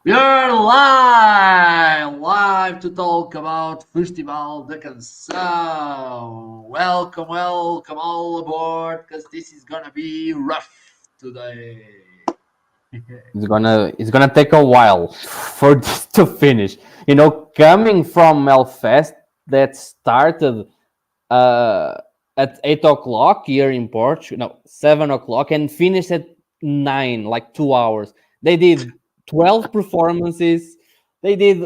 We are live to talk about Festival da Canção. Welcome all aboard, because this is gonna be rough today. It's gonna take a while for this to finish. Coming from Melfest that started uh, at 8 o'clock here in Portugal, no, 7 o'clock, and finished at 9, like 2 hours. They did 12 performances. They did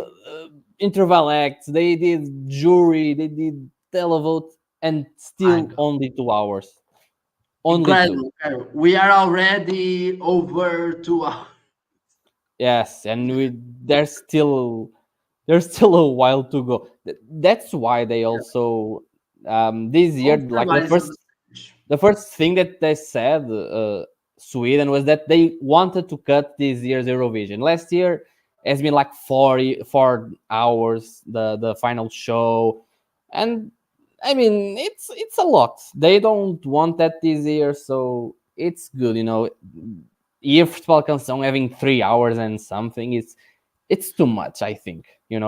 interval acts. They did jury. They did televote, and My still God, only 2 hours. Only two. incredible! Incredible. We are already over 2 hours. Yes, and there's still a while to go. That's why they also this year, like the Everybody's on the first stage. the first thing that they said, Sweden, was that they wanted to cut this year's Eurovision. Last year has been like 4 hours, the final show, and I mean it's a lot. They don't want that this year, so it's good. Year Festival da Canção having 3 hours and something, it's too much, I think. They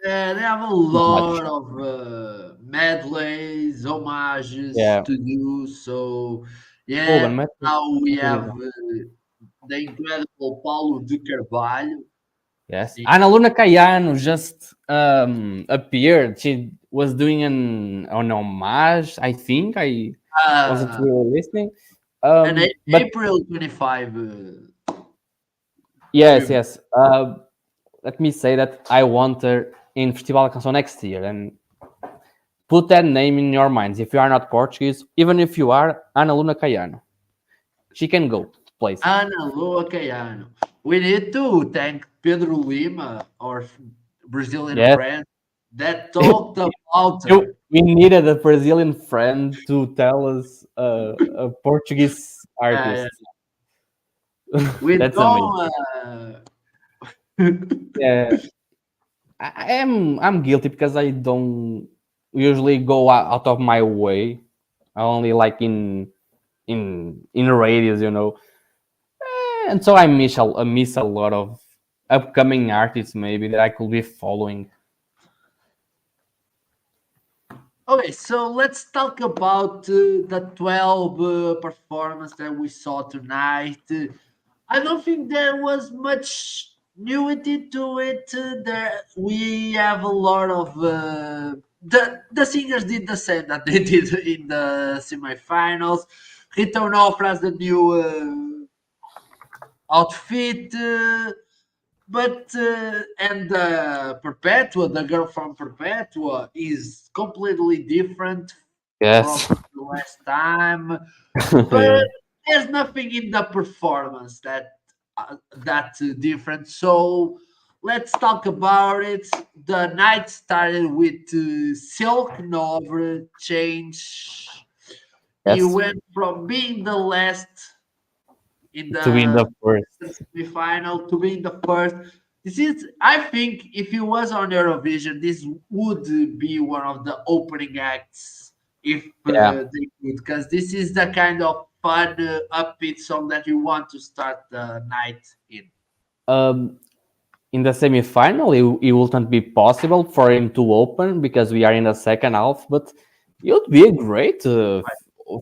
have a Too much. lot of medleys, homages Yeah. to do. So, Oh, yeah, but now we have the incredible Paulo de Carvalho. yes. Sim. Ana Luna Caiano just appeared. She was doing an homage, I think. I wasn't Uh, really listening. and But April 25. yes, Women. yes. Let me say that I want her in Festival da Canção next year, and put that name in your minds. If you are not Portuguese, even if you are, Ana Luna Caiano, she can go places. Ana Lua Caiano. We need to thank Pedro Lima, our Brazilian Yes. friend, that talked about her. We needed a Brazilian friend to tell us a Portuguese Uh, artist. we That's amazing. don't. Yeah, I'm guilty because I don't usually go out of my way. I only like in radios. And so I miss a lot of upcoming artists maybe that I could be following. Okay, so let's talk about the 12 performance that we saw tonight. I don't think there was much newity to it. There we have a lot of the singers did the same that they did in the semifinals. Rita Onofre has the new outfit. But and Perpetua, the girl from Perpetua, is completely different from Yes. the last time. Yeah. But there's nothing in the performance that different. So let's talk about it. The night started with Silk Nova change. He Yes. went from being the last in To be in the the first. semi-final to being the first. This is, I think, if he was on Eurovision, this would be one of the opening acts if Yeah. they could, because this is the kind of fun, upbeat song that you want to start the night in. Um, in the semi-final, it wouldn't be possible for him to open because we are in the second half. But it would be a great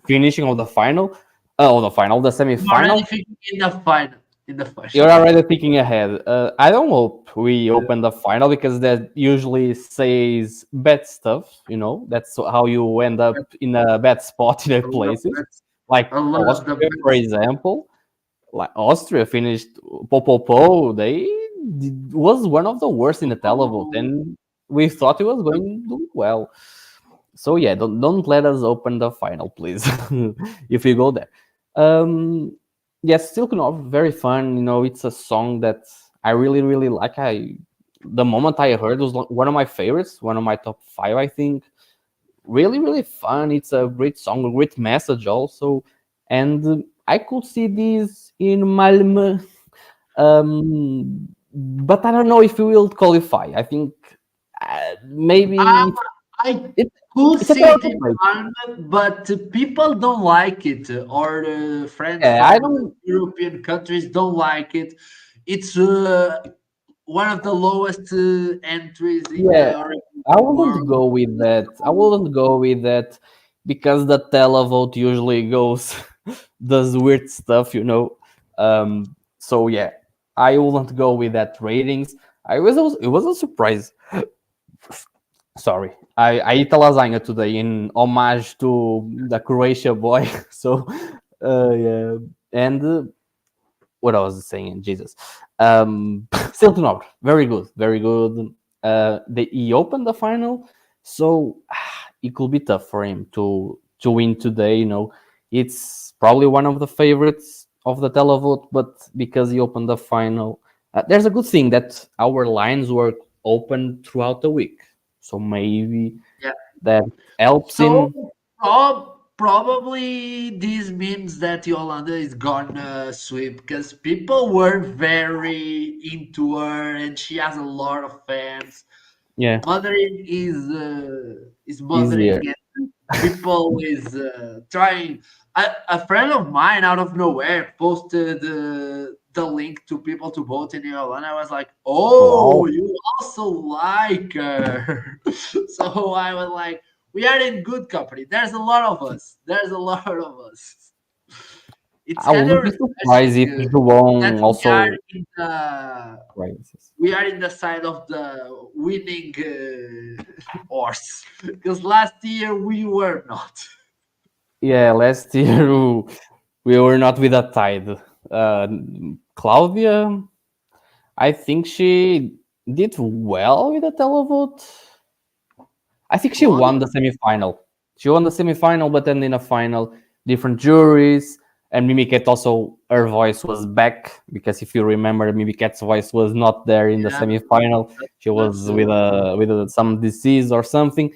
finishing of the final, the I'm already semi-final. thinking in the final. In the You're final. already thinking ahead. I don't hope we open the final because that usually says bad stuff. That's how you end up in a bad spot in a I love places. that. Like I love the Austria, for best. example. Like Austria finished po. They was one of the worst in the televote, and we thought it was going to do well. So yeah, don't let us open the final, please. If we go there. Um, yes, Silk Nova, very fun. It's a song that I really really like. The moment I heard was one of my favorites, one of my top five, I think. Really really fun. It's a great song, a great message also, and I could see this in Malmö, but I don't know if we will qualify. I think maybe Um, I it, could it's a see it theoretical in place. Ireland, but people don't like it, or friends Yeah, I from don't. European countries don't like it. It's one of the lowest entries in Yeah, the I Eurovision wouldn't world. go with that. I wouldn't go with that because the televote usually goes does weird stuff, you know. So yeah, I wouldn't go with that ratings. It was a surprise. Sorry, I ate a lasagna today in homage to the Croatia boy. So yeah, and what I was saying, Jesus. Still to know, very good, very good. He opened the final, so it could be tough for him to win today. You know, it's probably one of the favorites of the televote, but because he opened the final, there's a good thing that our lines were open throughout the week, so maybe Yeah. that helps So him. probably this means that Yolanda is gonna sweep because people were very into her and she has a lot of fans. Yeah, Mothering is mothering easier. and people is trying. A friend of mine out of nowhere posted the link to people to vote in Yolanda. I was like, oh, Wow. you also like her. So I was like, we are in good company. There's a lot of us. There's a lot of us. It's I kind of wouldn't be surprised if refreshing that João we are also in the rises. we are in the side of the winning horse because last year we were not. Yeah, last year we were not with a tide. Claudia, I think she did well with the televote. I think she Claudia, won the semifinal. She won the semifinal, but then in a final, different juries. And Mimiket also, her voice was back because if you remember, Mimiket's voice was not there in the yeah, semifinal. She that's was with some disease or something.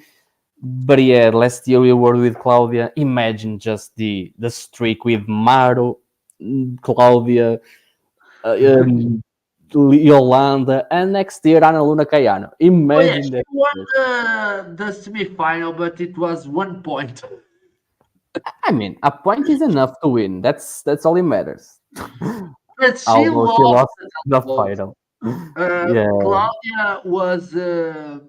But yeah, last year we were with Claudia. Imagine just the streak with Maro, Claudia, uh, um, Yolanda, and next year Ana Luna Caiano. oh yeah, Imagine she that. won the semi-final, but it was 1 point. I mean, a point is enough to win. That's all it matters. But she Although she lost lost the the vote. final. Yeah, Claudia was the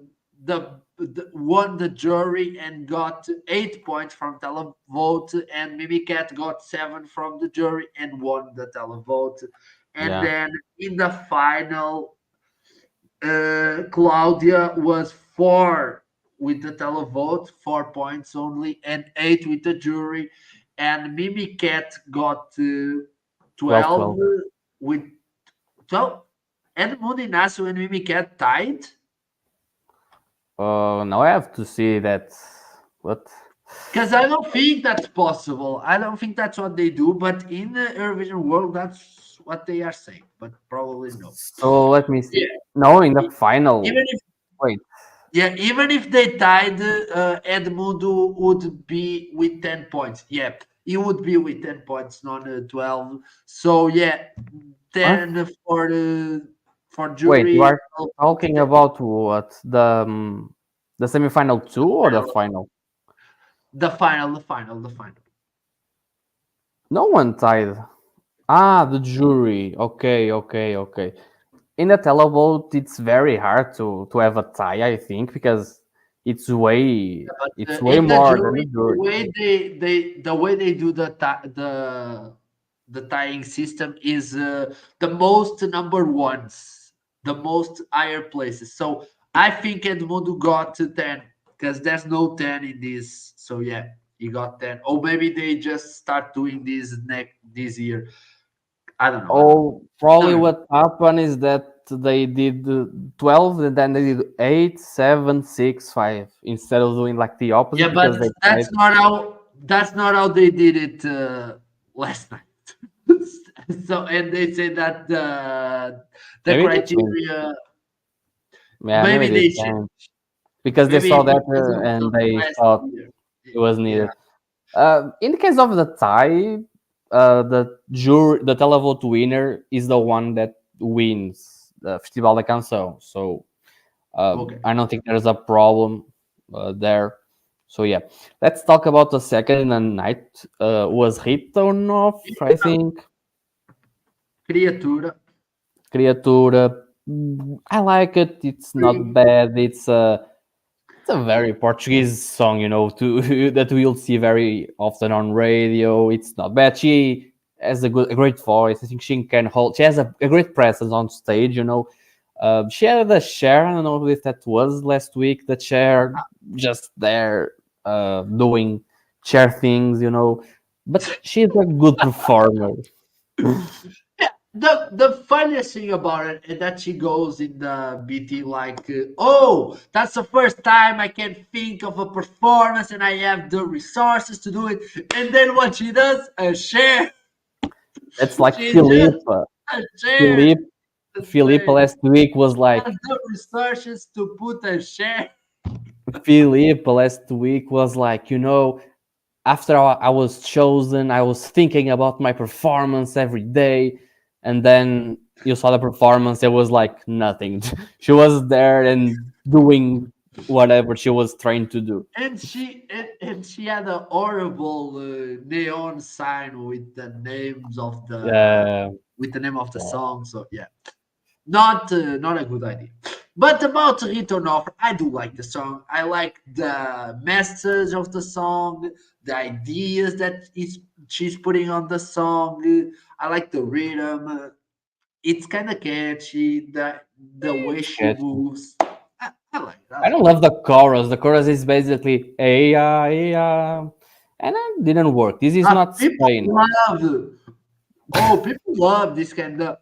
won the jury and got 8 points from televote, and Mimicat got 7 from the jury and won the televote. And yeah. then in the final, Claudia was 4 with the televote, 4 points only, and 8 with the jury. And Mimicat got 12 12 12. with 12. Edmund Inácio and Mimicat tied Now I have to see that. What? because I don't think that's possible. I don't think that's what they do, but in the Eurovision world, that's what they are saying. But probably no. So let me see. Yeah, No, in the final. even if Wait. yeah, even if they tied, Edmundo would be with 10 points. Yep, he would be with 10 points, not 12. So yeah, What? 10 for Wait, you jury, are 12 talking for about what? The semifinal two or the final. final? The final. No one tied. Ah, the jury. Okay, okay, okay. In a televote, it's very hard to have a tie, I think, because it's way But it's way in the more than the jury, the jury. way they do the tying system is the most number ones, the most higher places. So I think Edmundo got to 10 because there's no 10 in this. So yeah, he got 10. Or maybe they just start doing this year. I don't know. I don't know. Oh, probably Never know. what happened is that they did 12 and then they did 8, 7, 6, 5 instead of doing like the opposite Yeah, but because they tried. that's not how they did it last night. So and they say that the Maybe they changed. criteria Yeah, maybe maybe they they should changed because they maybe saw that because of and they last thought year. it was Yeah. needed. In the case of the tie, the televote winner is the one that wins the Festival da Canção. So Okay. I don't think there's a problem there. So yeah, let's talk about the second in the night. Was Ritonov, I think, Criatura. Criatura. I like it. It's not bad. It's a very Portuguese song, to that we'll see very often on radio. It's not bad. She has a great voice. I think she can hold. She has a great presence on stage. She had a share. I don't know if that was last week. The chair just there doing chair things. But she's a good performer. Yeah, the funniest thing about it is that she goes in the BT like, oh, that's the first time I can think of a performance and I have the resources to do it. And then what she does, a share. That's like She just a share. Philippe. Philippe last week was like, Has the resources to put a share. Philippe last week was like, after I was chosen, I was thinking about my performance every day, and then you saw the performance. It was like nothing. She was there and doing whatever she was trying to do. And she had a horrible neon sign with the names of the Yeah, with the name of the song. So yeah, not a good idea. But about Rito Nor, I do like the song. I like the message of the song, the ideas that she's putting on the song. I like the rhythm. It's kind of catchy. The way it's she catchy. moves. I like it. I I like don't it. love the chorus. The chorus is basically and it didn't work. This is not People Spain. love. Oh, people love this kind of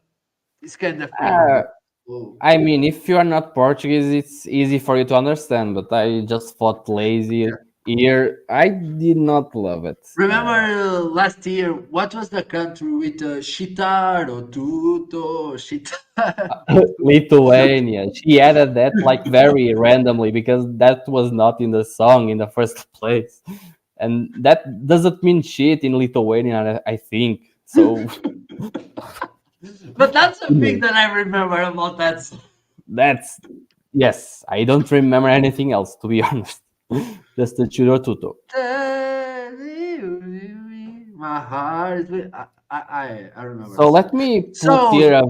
thing. Uh, Oh. I mean, if you are not Portuguese, it's easy for you to understand. But I just thought lazy here. I did not love it. Remember last year, what was the country with Shitaro, Tuto, Shitaro? Lithuania. She added that like very randomly because that was not in the song in the first place, and that doesn't mean shit in Lithuanian. I think so. But that's the thing that I remember about that song. That's yes. I don't remember anything else to be honest. Just the churo tuto. My heart. I remember So the song. let me put So, here.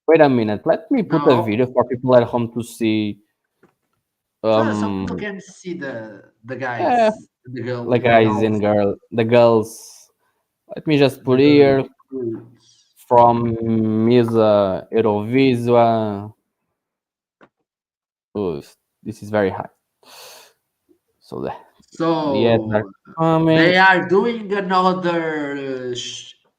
Wait a minute. Let me put a no. video for people at home to see. So people Um, can see the eh, guys, the the guys girls, and the girls. Let me just the put here girls. from Misa Eurovisua. Oh, this is very high. So the ads are So coming. they are doing another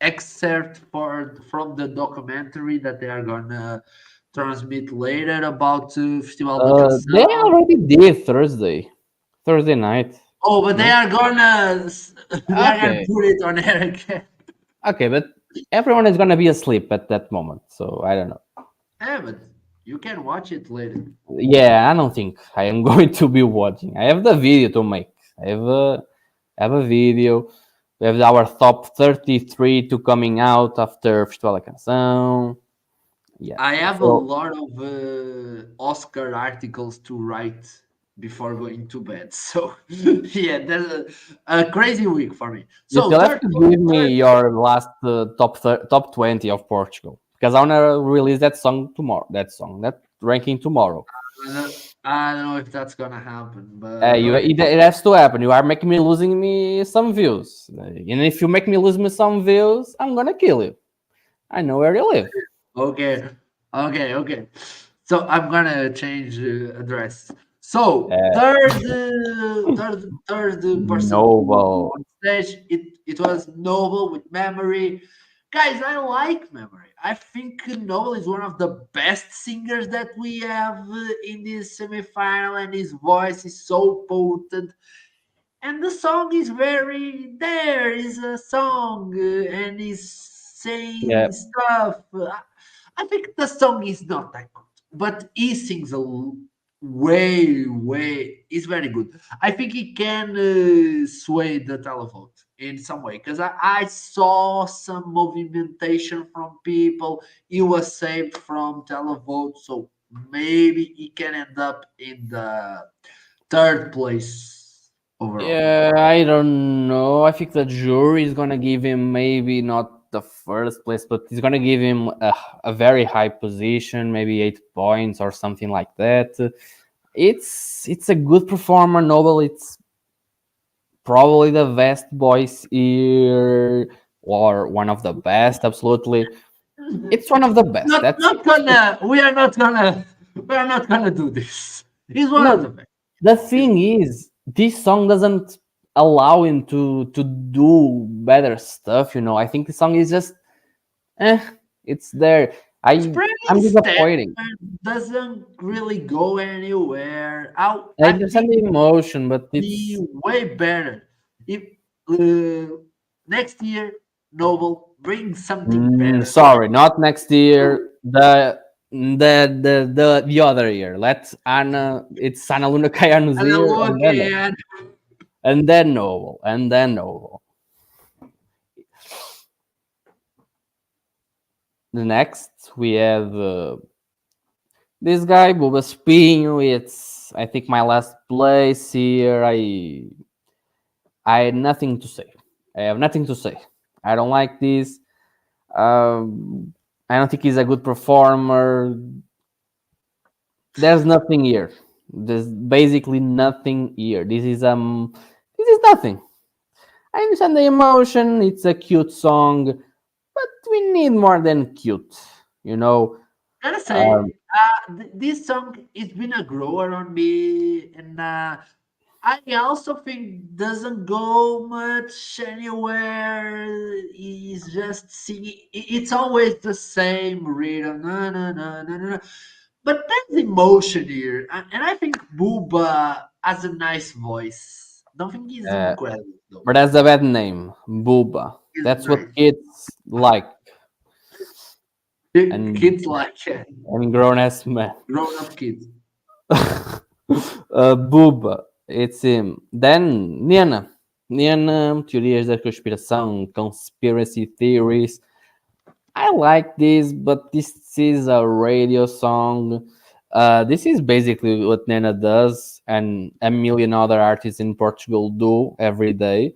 excerpt from the documentary that they are gonna transmit later about Festival da They Canção. already did Thursday night. Oh, but they No, are gonna okay, put it on air again. okay, but everyone is gonna be asleep at that moment, so I don't know. Yeah, but you can watch it later. Yeah, I don't think I am going to be watching. I have the video to make. I have a video. We have our top 33 to coming out after Festival da Canção. Yeah. I have a So lot of Oscar articles to write before going to bed. So yeah, that's a crazy week for me. you So still have to give me third your last top 20 of Portugal because I wanna release that song tomorrow. That ranking tomorrow. I don't know if that's gonna happen, but You okay. it has to happen. You are making me losing me some views, and if you make me lose me some views, I'm gonna kill you. I know where you live. Okay, okay. So I'm gonna change address. So Uh, third person Noble. on stage. It was Noble with Memory. Guys, I like Memory. I think Noble is one of the best singers that we have in this semifinal, and his voice is so potent. And the song is very there is a song and he's Yeah, saying stuff. I think the song is not that good, but he sings way. He's very good. I think he can sway the televote in some way because I saw some movimentation from people. He was saved from televote, so maybe he can end up in the third place overall. yeah. I don't know. I think the jury is gonna give him maybe not the first place, but it's gonna give him a very high position, maybe 8 points or something like that. It's a good performer. Noble, it's probably the best voice here, or one of the best. Absolutely, it's one of the best. That's not gonna. We are not gonna do this. He's one of the no. best. The He's, thing is, this song doesn't allow him to do better stuff. I think the song is just eh, it's there. it's I pretty I'm standard. disappointing. Doesn't really go anywhere. I I understand think the emotion, but be it's way better if uh, next year Noble brings something better. sorry, not next year. The other year. Let's Anna. It's Ana Luna Kayanu's And I year, look and and then Novel, and then Novel. The next we have this guy Buba Espinho. It's I think my last place here. I had nothing to say. I have nothing to say. I don't like this. I don't think he's a good performer. There's nothing here. There's basically nothing here. This is nothing. I understand the emotion. It's a cute song, but we need more than cute. You know. gotta Um, say, this song it's been a grower on me, and I also think doesn't go much anywhere. He's just singing. It's always the same rhythm. No, no, no, no, no, no. But there's emotion here, and I think Booba has a nice voice. Don't think he's uh, incredible though. but that's a bad name, Booba. He's That's what nice. kids like, and Kids like grown ass men. grown up kids. Booba, it's him. Then Nena. Nena, teorias da conspiração, conspiracy theories. I like this, but this is a radio song. This is basically what Nena does, and a million other artists in Portugal do every day.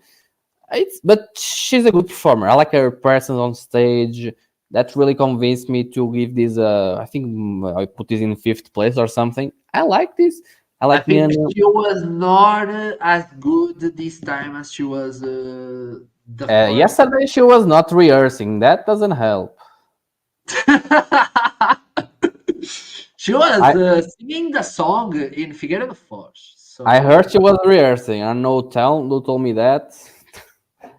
But she's a good performer. I like her presence on stage. That really convinced me to give this. I think I put this in fifth place or something. I like this. I I like think Nena. she was not as good this time as she was the first. Yesterday she was not rehearsing. That doesn't help. She was I singing the song in Figueira da Foz. I So heard she was rehearsing. I know tell who told me that.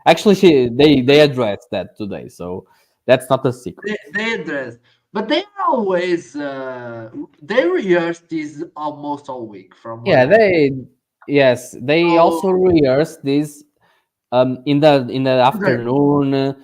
Actually, they addressed that today, so that's not a secret. they address, but they are always they rehearse this almost all week from what Yeah, I. they So also rehearsed this in the afternoon,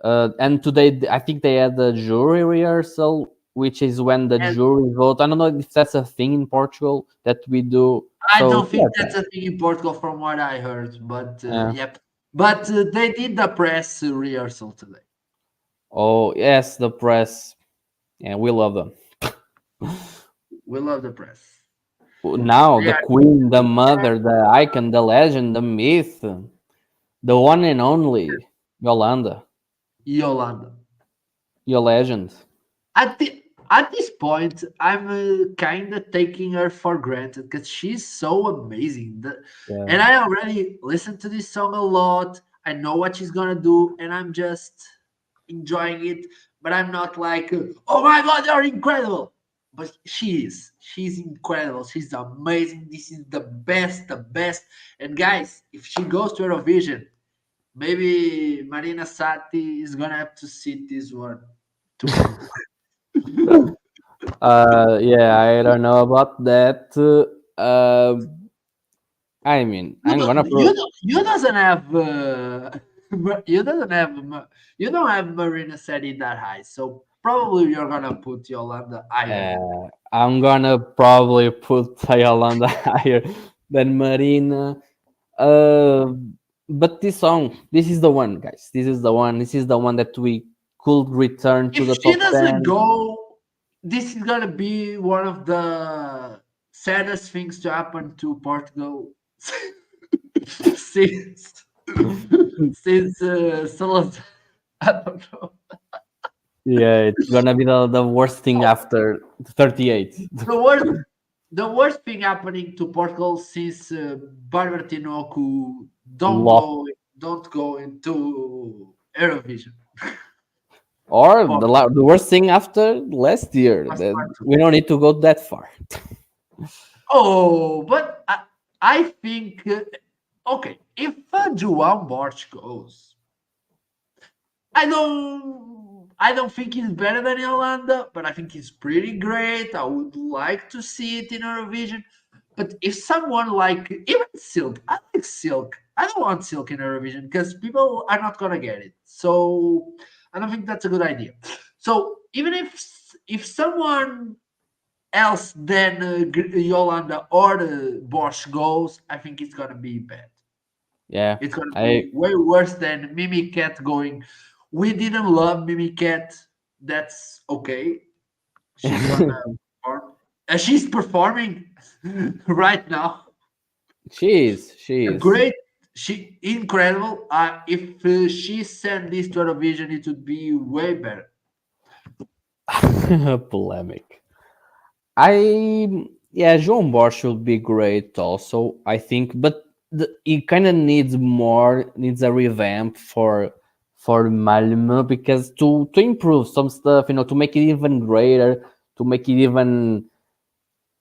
and today I think they had the jury rehearsal, which is when the and jury vote. I don't know if that's a thing in Portugal that we do. I So don't yeah, think that's a thing in Portugal from what I heard, but yeah. yep. But they did the press rehearsal today. Oh yes, the press. Yeah, we love them. We love the press. Now They the are queen, the mother, the icon, the legend, the myth, the one and only Yolanda, Yolanda. your legend. At the at this point, I'm kind of taking her for granted because she's so amazing. And Yeah. I already listened to this song a lot. I know what she's gonna do, and I'm just enjoying it. But I'm not like, oh my god, you're incredible. But she is. She's incredible. She's amazing. This is the best, the best. And guys, if she goes to Eurovision, maybe Marina Sati is gonna have to sit this one tomorrow. Yeah, I don't know about that. I mean, You I'm gonna don't, prove. you doesn't have you doesn't have you don't have Marina Seti that high, so probably you're gonna put Yolanda higher than that. I'm gonna probably put Yolanda higher than Marina. Uh, but this song, this is the one, guys. This is the one. This is the one that we could return to If the she top doesn't 10. go, this is gonna be one of the saddest things to happen to Portugal since since Salazar. I don't know. Yeah, it's gonna be the worst thing after 38. The worst, the worst thing happening to Portugal since Barbara Tinoco Lost. don't go into Eurovision. Or For the worst thing after last year. us That part two. we don't need to go that far. Oh, but I think okay. If João Borges goes, I don't think he's better than Yolanda, but I think he's pretty great. I would like to see it in Eurovision. But if someone like even Silk, I like Silk. I don't want Silk in Eurovision because people are not gonna get it. So I don't think that's a good idea. So even if someone else than Yolanda or Bosch goes, I think it's gonna be bad. Yeah, It's gonna I be way worse than Mimi Cat going. We didn't love Mimi Cat. That's okay. She's gonna perform. She's performing right now. she A is great, she incredible. If she sent this to Eurovision, it would be way better. polemic. I yeah, João Borges should be great also, I think, but he kind of needs a revamp for Malmö because to improve some stuff, to make it even greater, to make it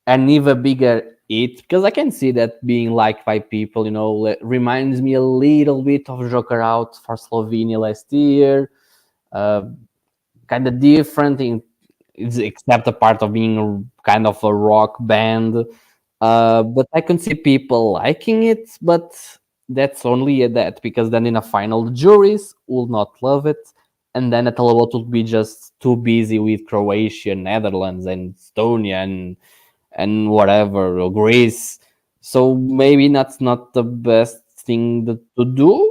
an even bigger hit. Because I can see that being liked by people, reminds me a little bit of Joker Out for Slovenia last year. Uh, Kind of different except the part of being kind of a rock band. But I can see people liking it, but that's only that because then in a final, the juries will not love it, and then a televote will be just too busy with Croatia, Netherlands, and Estonia, and whatever, or Greece. So maybe that's not the best thing to do.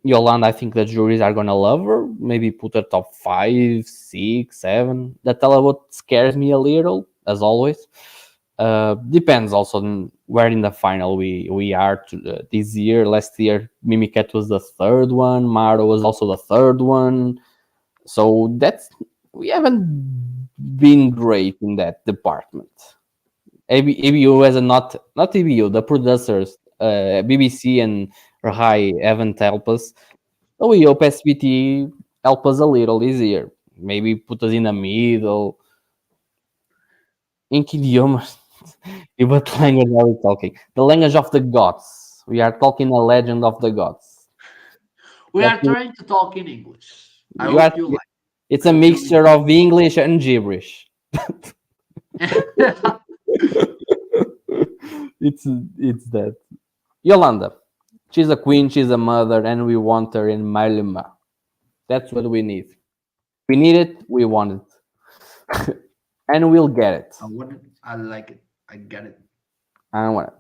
Yolanda, I think the juries are gonna love her. Maybe put her top 5, 6, 7. The televote scares me a little, as always. Depends also on where in the final we are this year. Last year, Mimiket was the third one. Maro was also the third one. So we haven't been great in that department. ABU has a not ABU, the producers, BBC and Rai haven't helped us. So we hope SBT help us a little this year. Maybe put us in the middle. Em que idioma? In what language are we talking? The language of the gods. We are talking a legend of the gods. We That are trying to talk in English. I you are. hope you like. It's I a hope you mixture of English and gibberish. enjoy. It's that. Yolanda, she's a queen, she's a mother, and we want her in Malima. That's what we need. We need it, we want it. And we'll get it. I want it. I like it. I get it. I want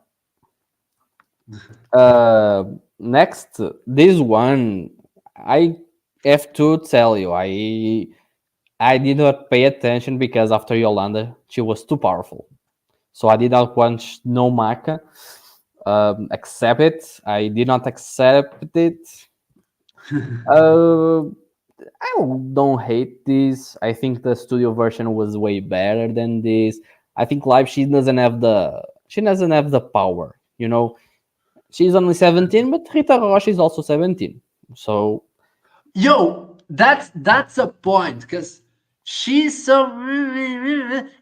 it. Next, this one, I have to tell you, I did not pay attention because after Yolanda, she was too powerful. So I did not want no Maka. Accept it. I did not accept it. Uh, I don't hate this. I think the studio version was way better than this. I think live she doesn't have the power. She's only 17, but Rita Rocha is also 17. So Yo, that's a point because she's so,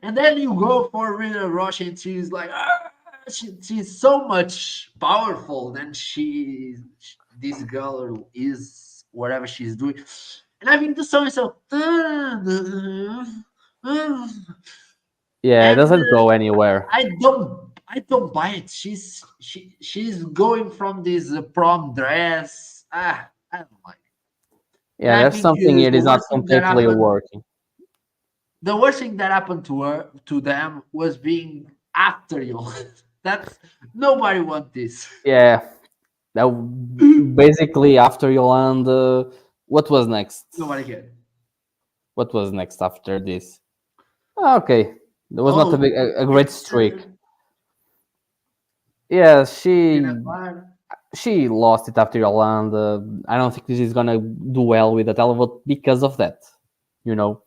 and then you go for Rita Rush and she's like, she's so much powerful than this girl is whatever she's doing, and I think the song is so, yeah, it and doesn't go anywhere. I don't buy it. She's going from this prom dress. I don't like. And Yeah, I there's think something it is not completely working. the worst thing that happened to them was being after you. That's nobody want this. Yeah, that basically after Yolanda, what was next? Nobody can. What was next after this? Okay, there was not Oh, a great it's streak. Yeah, in a she fire. she lost it after Yolanda. I don't think this is gonna do well with the televote because of that, you know.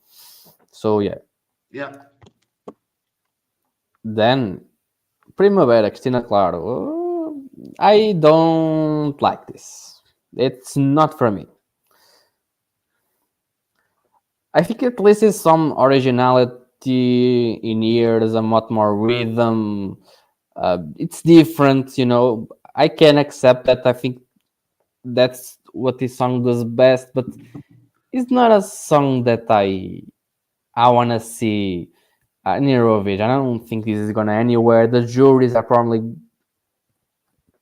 So yeah. Yeah. Then Primavera, Cristina Claro. I don't like this. It's not for me. I think at least is some originality in here. There's a lot more rhythm. It's different, you know. I can accept that. I think that's what this song does best, but it's not a song that I wanna see in Eurovision. I don't think this is gonna anywhere. The juries are probably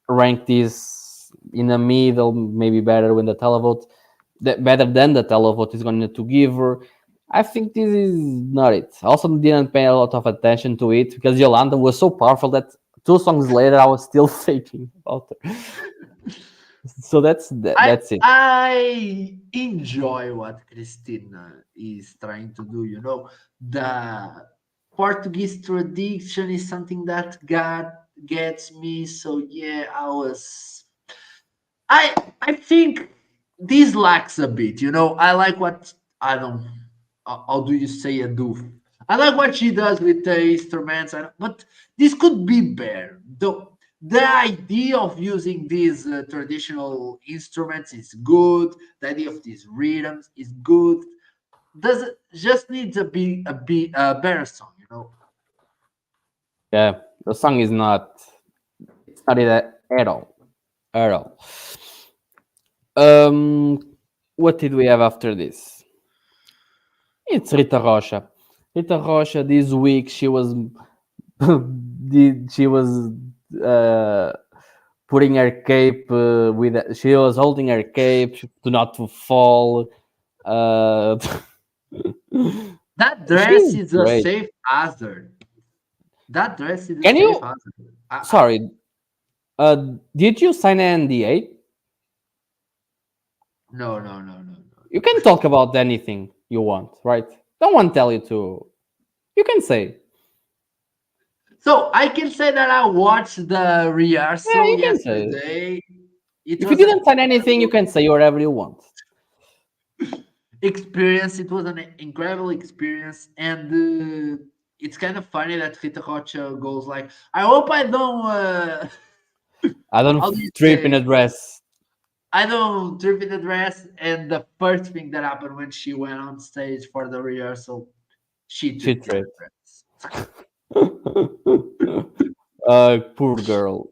rank this in the middle, maybe better when the televote, better than the televote is going to give her. I think this is not it. I also didn't pay a lot of attention to it because Yolanda was so powerful that 2 songs later I was still thinking about her. So that's it. I enjoy what Christina is trying to do. You know, the Portuguese tradition is something that gets me. So yeah, I think this lacks a bit. You know, I like what I don't. How do you say a doof? I like what she does with the instruments, but this could be better. The idea of using these traditional instruments is good. The idea of these rhythms is good. Does it just needs a better song? You know. Yeah, the song is not. It's not it at all. At all. What did we have after this? It's Rita Rocha. Rita Rocha this week she was she was uh, putting her cape she was holding her cape to not to fall. Uh, That dress she's is a great. safe hazard. That dress is a Can safe you? hazard. Sorry. Did you sign an NDA? No, no, no, no, no. You can talk about anything you want, right? Don't want to tell you to. You can say. So I can say that I watched the Yeah, rehearsal you can say. yesterday. It If you was an didn't sign anything, you can say whatever you want. experience. It was an incredible experience, and it's kind of funny that Rita Rocha goes like, "I hope I don't." I don't How do you trip in a say? dress. I don't trip in the dress. And the first thing that happened when she went on stage for the rehearsal, she She tripped in the tripped. dress. Poor girl.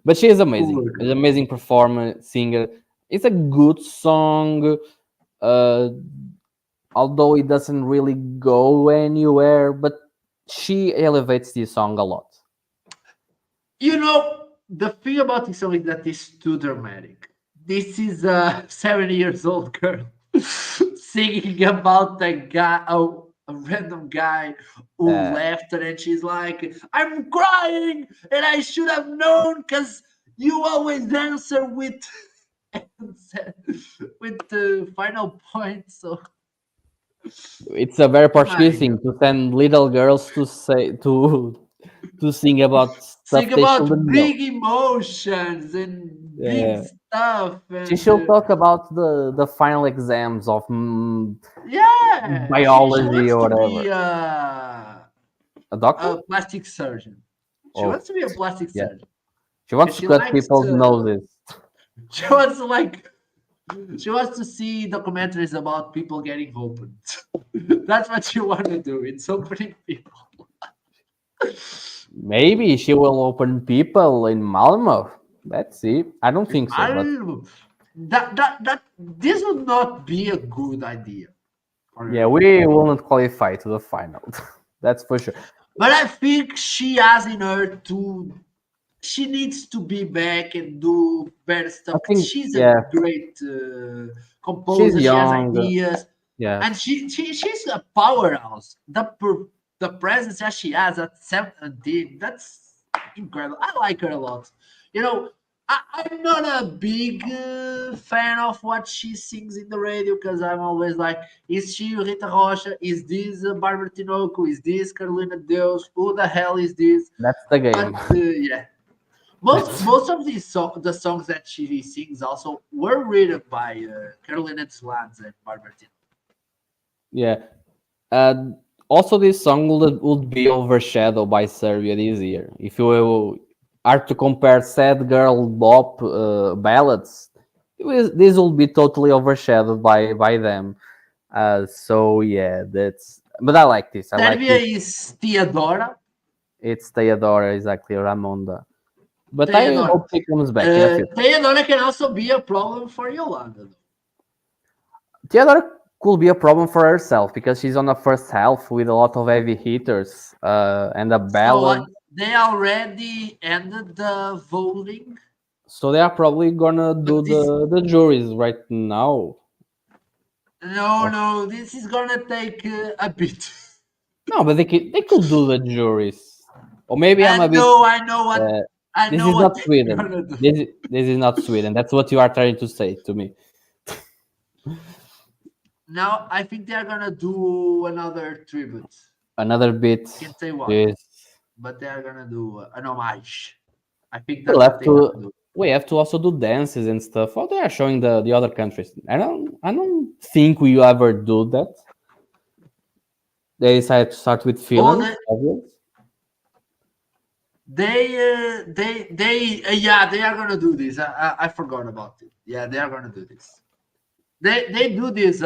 But she is amazing. Poor An girl. amazing performer, singer. It's a good song. Uh, Although it doesn't really go anywhere, but she elevates this song a lot. You know, the thing about this song is that it's too dramatic. This is a 7 years old girl singing about a random guy who Uh, left her, and she's like, I'm crying, and I should have known because you always answer with with the final point. So, it's a very my Portuguese thing God. to send little girls to say to sing about Sing stuff they about shouldn't know. big emotions and big Yeah. stuff, She and should talk about the final exams of yeah, she biology wants or to be whatever. A doctor? a plastic surgeon. She Oh, wants to be a plastic yeah. surgeon She because wants to cut people's noses. she wants to like she wants to see documentaries about people getting opened. That's what she wants to do. It's opening people. Maybe she will open people in Malmo. Let's see. I don't think so, I but don't know. That this would not be a good idea for yeah, her. we will not qualify to the final. That's for sure. But I think she has in her to she needs to be back and do better I stuff. think She's a yeah, great she's composer. She has young. ideas, Yeah, and she's a powerhouse. The presence that she has at 17, that's incredible. I like her a lot. You know, I'm not a big fan of what she sings in the radio because I'm always like, is she Rita Rocha? Is this Barbara Tinoco? Is this Carolina Deus? Who the hell is this? that's the But game. yeah, most of the songs that she sings also were written by Carolina Swans and Margaret. Yeah. Uh, Also, this song would be overshadowed by Serbia this year. If you are to compare sad girl bop ballads, this will be totally overshadowed by them. So yeah, that's. But I like this. I like Serbia this. is Theodora. It's Theodora, exactly, Ramonda. But I Theodora. hope he comes back in a few. Theodora can also be a problem for Yolanda. Theodora could be a problem for herself because she's on the first half with a lot of heavy hitters and a So ballad. they already ended the voting. So they are probably gonna do But this the juries right now. no, this is gonna take a bit. No, but they could do the juries. Or maybe I'm a bit. No, I know what Uh, I this know is what not they're Sweden. gonna do. This is not Sweden. That's what you are trying to say to me. Now I think they're gonna do another tribute. Another bit. Can't say what, Is but they are gonna do an homage. I think we'll that's what have they're gonna to. do. We have to also do dances and stuff. Oh, they are showing the other countries. I don't think we ever do that. They decided to start with Oh, Finland. Obvious. yeah, they are gonna do this. I forgot about it. Yeah, they are gonna do this. They do this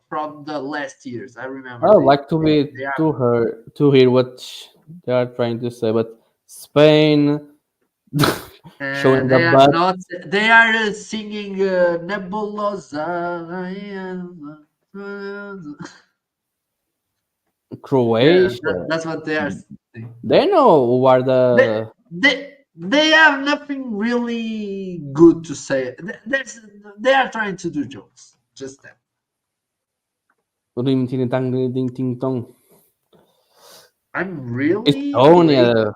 from the last years. I remember. I would like to be They are to hear what they are trying to say, but Spain showing the they are butt. not. They are singing Nebulosa. Yeah, Croatia. that's what they are saying. They know who are They, the. they have nothing really good to say. They are trying to do jokes. Just that. Rim, ting, tang, ding, ting, tong. I'm really late. Estonia.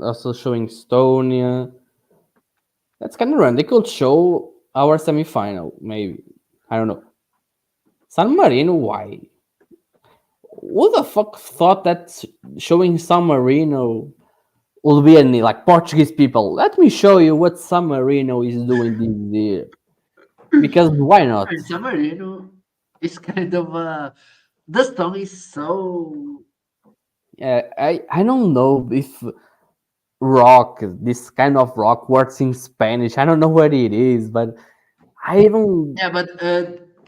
Also showing Estonia. That's kind of random. They could show our semifinal, maybe. I don't know. San Marino, why? Who the fuck thought that showing San Marino will be any like Portuguese people? Let me show you what San Marino is doing this year. Because why not? And San Marino is kind of the song is so I don't know if rock, this kind of rock works in Spanish. I don't know what it is, but I don't. yeah, but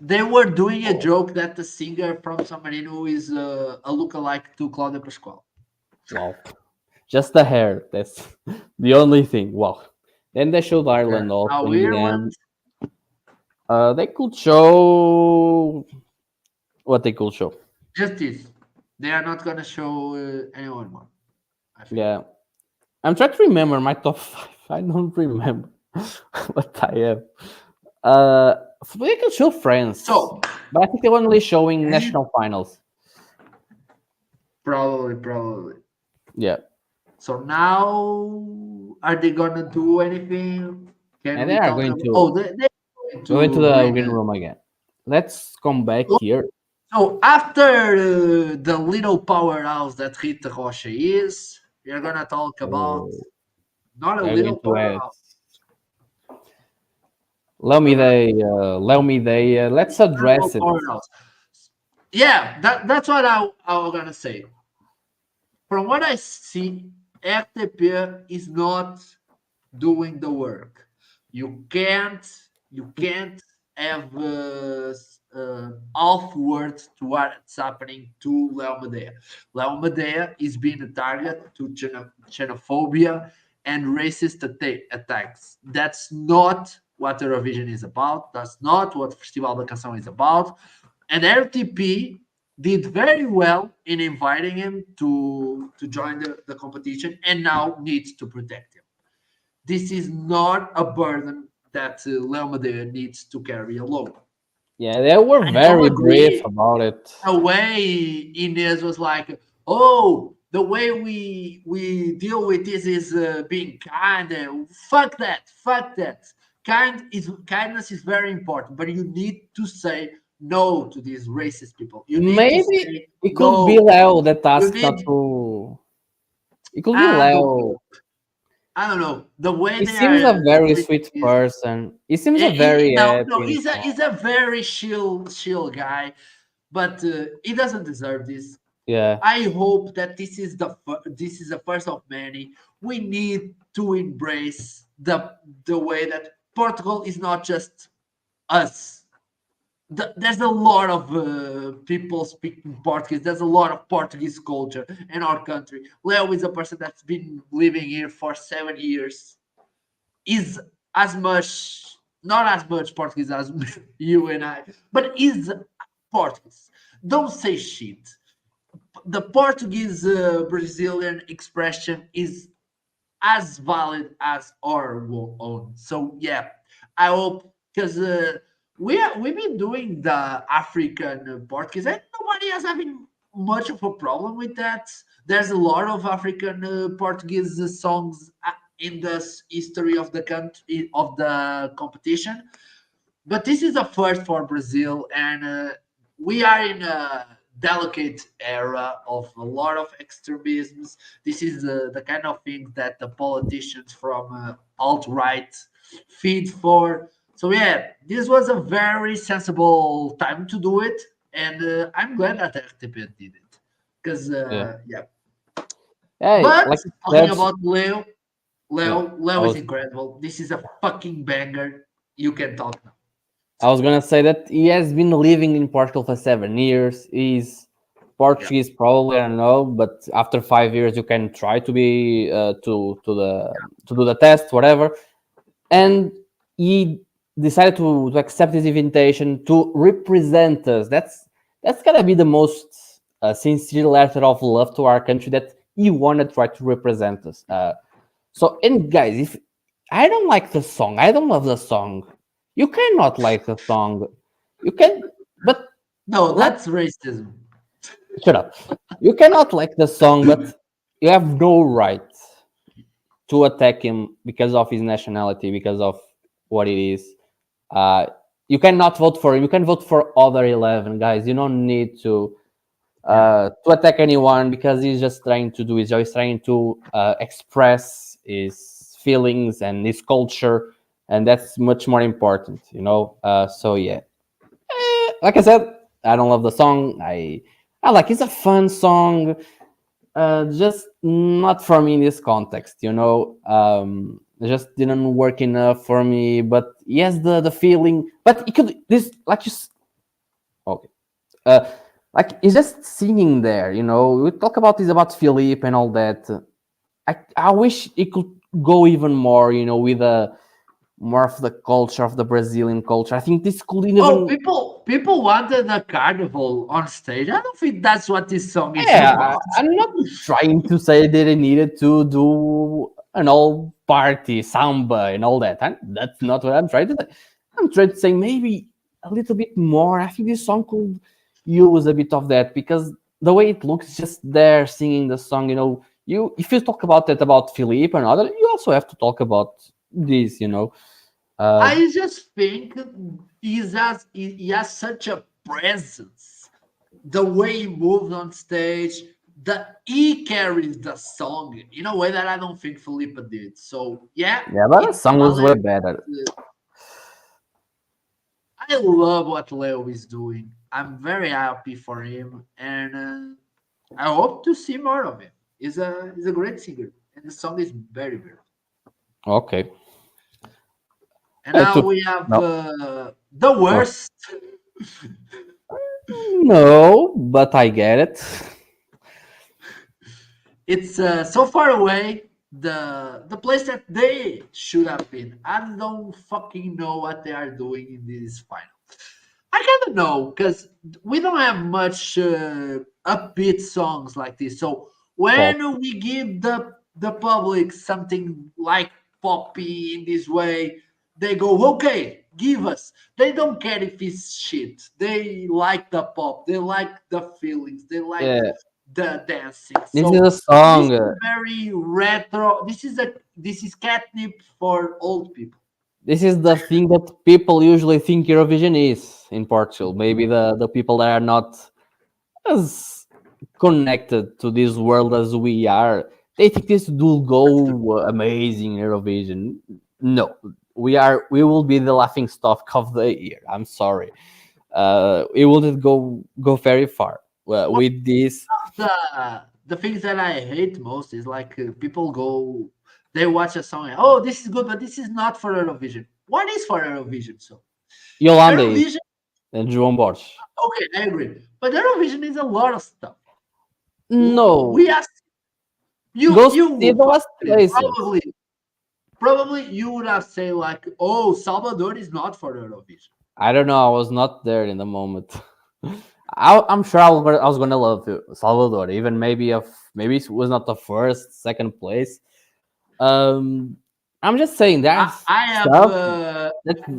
they were doing a joke that the singer from San Marino is a lookalike to Claudia Pasquale. Wow. Just the hair. That's the only thing. Wow. Then they showed Ireland also Now in the Ireland, end. They could show what they could show. just this. They are not gonna show anyone more. I think. Yeah. I'm trying to remember my top 5. I don't remember what I have. They could show France. So But I think they're only showing national finals. probably. Yeah. So now, are they gonna do anything? Can And we they are talk going about? to Oh, they're going go into to the bring green room again. Let's come back here. So after the little powerhouse that Rita Rocha is, we are gonna talk about Oh, not a they're little going to add. powerhouse. Let's address it. Powerhouse. Yeah, that's what I was gonna say. From what I see, RTP is not doing the work. You can't have half words to what's happening to Leo Medea. Leo Medea is being a target to xenophobia and racist attacks. That's not what Eurovision is about. That's not what Festival da Canção is about. And RTP did very well in inviting him to join the competition and now needs to protect him. This is not a burden that Leo Medea needs to carry alone. Yeah, they were I very don't brief agree about it. the way Inez was like, oh, the way we deal with this is being kind. Fuck that, fuck that. Kindness is very important, but you need to say no to these racist people. You need to Maybe say it could be no. Leo that You asked not need to. It could be I don't Leo. know. I don't know the way He they seems a are very treating sweet this. person. He seems a very No, happy no, and he's calm. a very chill guy, but he doesn't deserve this. Yeah, I hope that this is the first of many. We need to embrace the way that Portugal is not just us. There's a lot of people speaking Portuguese. There's a lot of Portuguese culture in our country. Leo is a person that's been living here for 7 years. Is as much, not as much Portuguese as you and I, but is Portuguese. Don't say shit. The Portuguese Brazilian expression is as valid as our own. So yeah, I hope because we've been doing the African Portuguese, and nobody has having much of a problem with that. There's a lot of African Portuguese songs in the history of the country of the competition, but this is a first for Brazil, and we are in a delicate era of a lot of extremisms. This is the kind of thing that the politicians from alt right feed for. So yeah, this was a very sensible time to do it, and I'm glad that RTP did it because yeah. yeah. Hey, But like you talking said, about yeah. I Leo is was incredible. This is a fucking banger. You can talk now. I was gonna say that he has been living in Portugal for 7 years. He's Yeah. Portuguese, probably, I don't know, but after 5 years, you can try to be to do the test, whatever. And he decided to accept this invitation to represent us. That's gotta be the most sincere letter of love to our country that he wanted to try to represent us. So, and guys, if I don't like the song, I don't love the song. You cannot like the song. You can, but No, let that's racism. shut up. You cannot like the song, but you have no right to attack him because of his nationality, because of what it is. Uh, you cannot vote for him. You can vote for other 11 guys. You don't need Yeah. to attack anyone because he's just trying to do his job. He's trying to express his feelings and his culture, and that's much more important, you know. So yeah, like I said, I don't love the song. I like it's a fun song, just not for me in this context, you know. It just didn't work enough for me. But yes, the feeling, but it could this like you. Okay. Uh, like he's just singing there, you know. We talk about this about Philippe and all that. I wish it could go even more, you know, with a more of the culture of the Brazilian culture. I think this could Oh, even people wanted a carnival on stage. I don't think that's what this song is yeah. about. I'm not trying to say that they needed to do an all party samba and all that. That's not what I'm trying to say. I'm trying to say maybe a little bit more. I think this song could use a bit of that because the way it looks, just there singing the song, you know. You if you talk about that about Philippe and other, you also have to talk about this, you know. Uh, I just think he has such a presence. The way he moves on stage, that he carries the song in a way that I don't think Felipe did. So yeah, yeah, but the it's song was way valid. better. I love what Leo is doing. I'm very happy for him, and I hope to see more of him. He's a great singer, and the song is very very. Okay. And now we have No, the no, worst. no, but I get it. It's so far away. The place that they should have been. I don't fucking know what they are doing in this final. I kind of know because we don't have much upbeat songs like this. So Pop. when we give the public something like poppy in this way, they go, okay, give us. They don't care if it's shit. They like the pop. They like the feelings. They like Yeah, the dancing. this is So a this song. is very retro. This is catnip for old people. This is the thing that people usually think Eurovision is in Portugal. Maybe the people that are not as connected to this world as we are. they think this will go amazing in Eurovision. No, we will be the laughing stock of the year. I'm sorry, it wouldn't go very far with this. The things that I hate most is like people go, they watch a song, and, oh, this is good, but this is not for Eurovision. What is for Eurovision? So Yolanda is Eurovision, and João Borges. okay, I agree, but Eurovision is a lot of stuff. No, We ask you, go see the last places. probably you would have said like, oh, Salvador is not for Eurovision. I don't know. I was not there in the moment. I'm sure I was gonna love Salvador, even maybe it was not the first, second place. I'm just saying that I have stuff.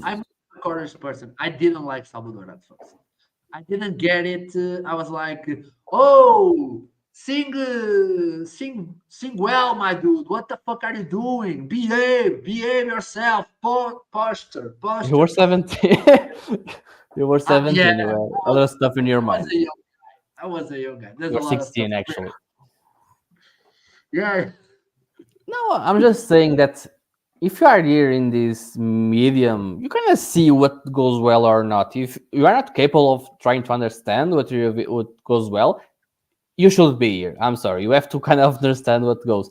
I'm a Cornish person. I didn't like Salvador at first. I didn't get it. I was like, oh, sing well, my dude. What the fuck are you doing? Behave yourself. Posture, You were posture. 17. You were Yeah, 17. You had other stuff in your I was mind. a young guy. I was a young guy. There's You a were lot of stuff. 16 actually. Yeah, No, I'm just saying that if you are here in this medium, you kind of see what goes well or not. If you are not capable of trying to understand what goes well, you should be here. I'm sorry, you have to kind of understand what goes.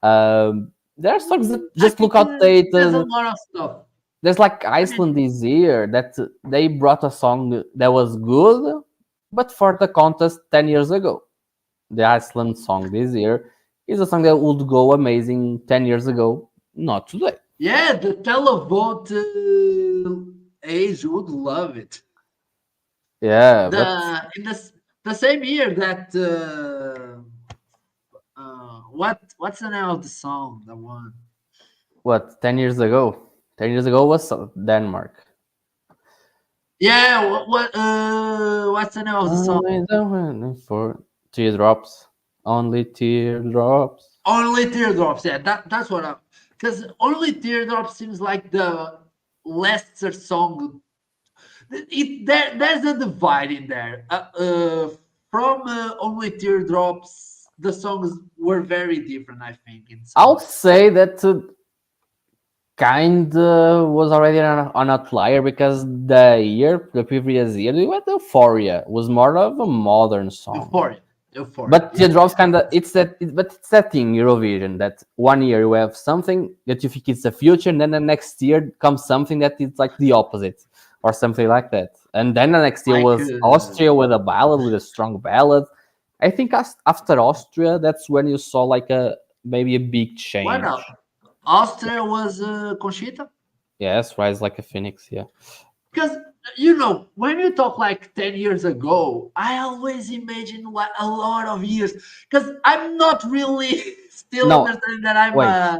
There are songs that I just think look there's a outdated. lot of stuff. There's like I mean, Iceland this year that they brought a song that was good, but for the contest 10 years ago. The Iceland song this year is a song that would go amazing 10 years ago, not today. yeah, the televote age would love it. Yeah, but The same year that what's the name of the song? The one. what, 10 years ago? 10 years ago was Denmark. Yeah, what's the name of the song? Only the one for teardrops, only teardrops. Only Teardrops. Yeah, that's what I. Because Only Teardrops seems like the lesser song. There's a divide in there. From Only Teardrops, the songs were very different. I think in I would some. say that kind was already an outlier because the previous year, we had Euphoria was more of a modern song. Euphoria. Euphoria. But Yeah. Teardrops kind of but it's that thing Eurovision that one year you have something that you think it's the future, and then the next year comes something that is like the opposite or something like that. And then the next year Like was Austria with a ballad, with a strong ballad. I think after Austria, that's when you saw like maybe a big why change. not? Austria was Conchita. Yes, Rise Like a Phoenix. Yeah. Because you know, when you talk like 10 years ago, I always imagine like a lot of years. Because I'm not really still No, understanding that I'm wait. a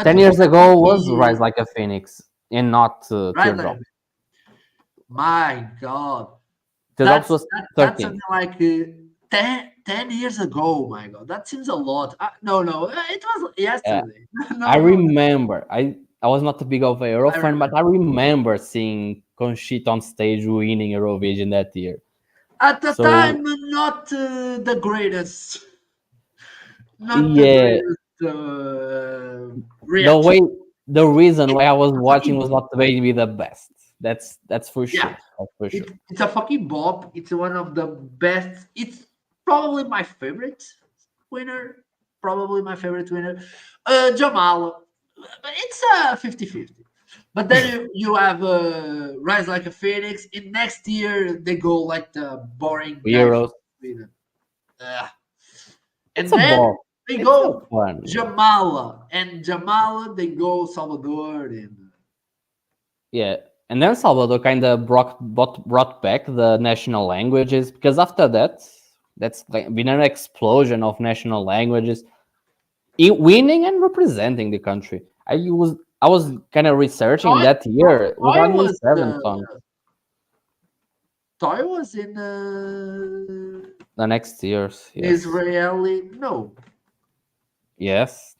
10 years ago was 20 Rise Like a Phoenix and not right Teardrop. like, my God. Teardrops was That's 13. something like 10 years ago. My God, that seems a lot. No, it was yesterday. I No. remember. I was not a big of a Euro fan, remember. but I remember seeing Conchita on stage winning Eurovision that year. At the So time, not the greatest. Not the yeah, greatest the reaction. the reason why I was watching was not maybe the best. That's for Yeah, sure. That's for sure. it's a fucking bop. It's one of the best. It's probably my favorite winner. Probably my favorite winner. Jamal. But it's 50-50. But then you have Rise Like a Phoenix. In next year, they go like the boring guy from Euros. Sweden. It's And a then ball. they It's a go fun. Jamala. And Jamala, they go Salvador. And Yeah. And then Salvador kind of brought back the national languages because after that, that's like been an explosion of national languages winning and representing the country. I was kind of researching Toy, that year. It was Toy only was 7 songs. Toy was in The next years, yes, Israeli. No, yes,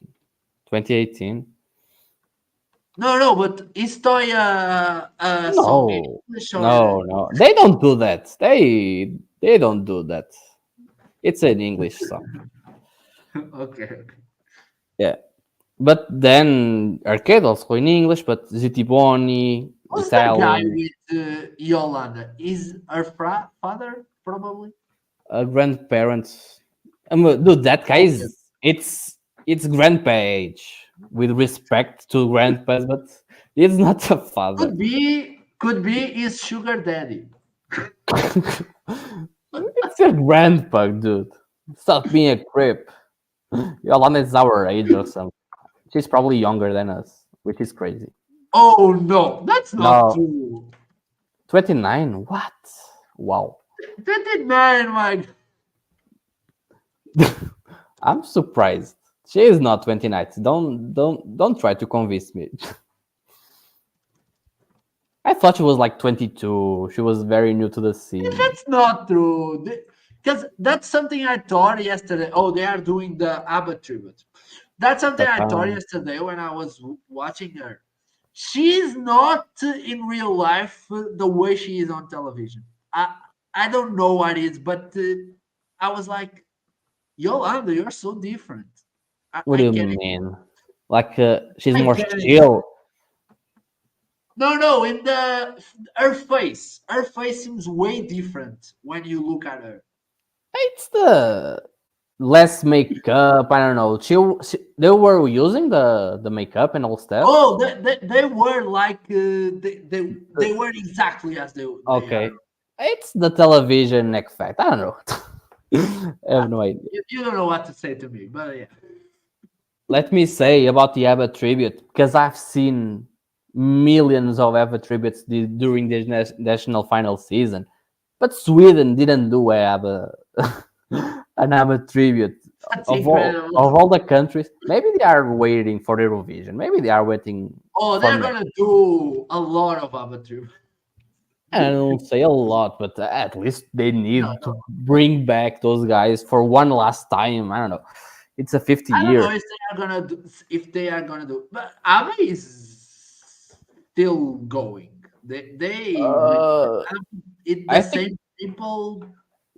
2018. no. But is Toy a song in No, English or no, they don't do that. They don't do that. It's an English song. okay? Yeah. But then arcade also in English, but Zitiboni, Who's the guy Italian, with Yolanda? Is her father probably? grandparents. Dude, that guy Okay. is it's grandpa age with respect to grandpas, but it's not a father. Could be his sugar daddy. It's your grandpa, dude. Stop being a creep. Yolanda is our age or something. She's probably younger than us, which is crazy. Oh no, that's not No, true. 29. What? Wow. 29, my. I'm surprised. She is not 29. Don't try to convince me. I thought she was like 22. She was very new to the scene. That's not true. Because that's something I thought yesterday. Oh, they are doing the ABBA tribute. That's something But I thought yesterday when I was watching her. She's not in real life the way she is on television. I don't know what it is, but I was like, Yolanda, you're so different. I, what I do you can't. mean? Like she's I more can't. chill. No, no. In her face seems way different when you look at her. It's the less makeup. I don't know. They were using the makeup and all stuff. Oh, they were like they were exactly as they are. Okay, it's the television effect. I don't know. I Uh, have no idea. you don't know what to say to me, but yeah. Let me say about the ABBA tribute because I've seen millions of ABBA tributes during the national final season, but Sweden didn't do a ABBA an ABBA tribute That's incredible. of all the countries. Maybe they are waiting for Eurovision. Maybe they are waiting Oh, for they're next. gonna do a lot of amateur. I don't say a lot, but at least they No, need no. to bring back those guys for one last time. I don't know. It's a 50 I don't know year. if they are gonna do, but ABBA is still going. Uh, It the I think same people.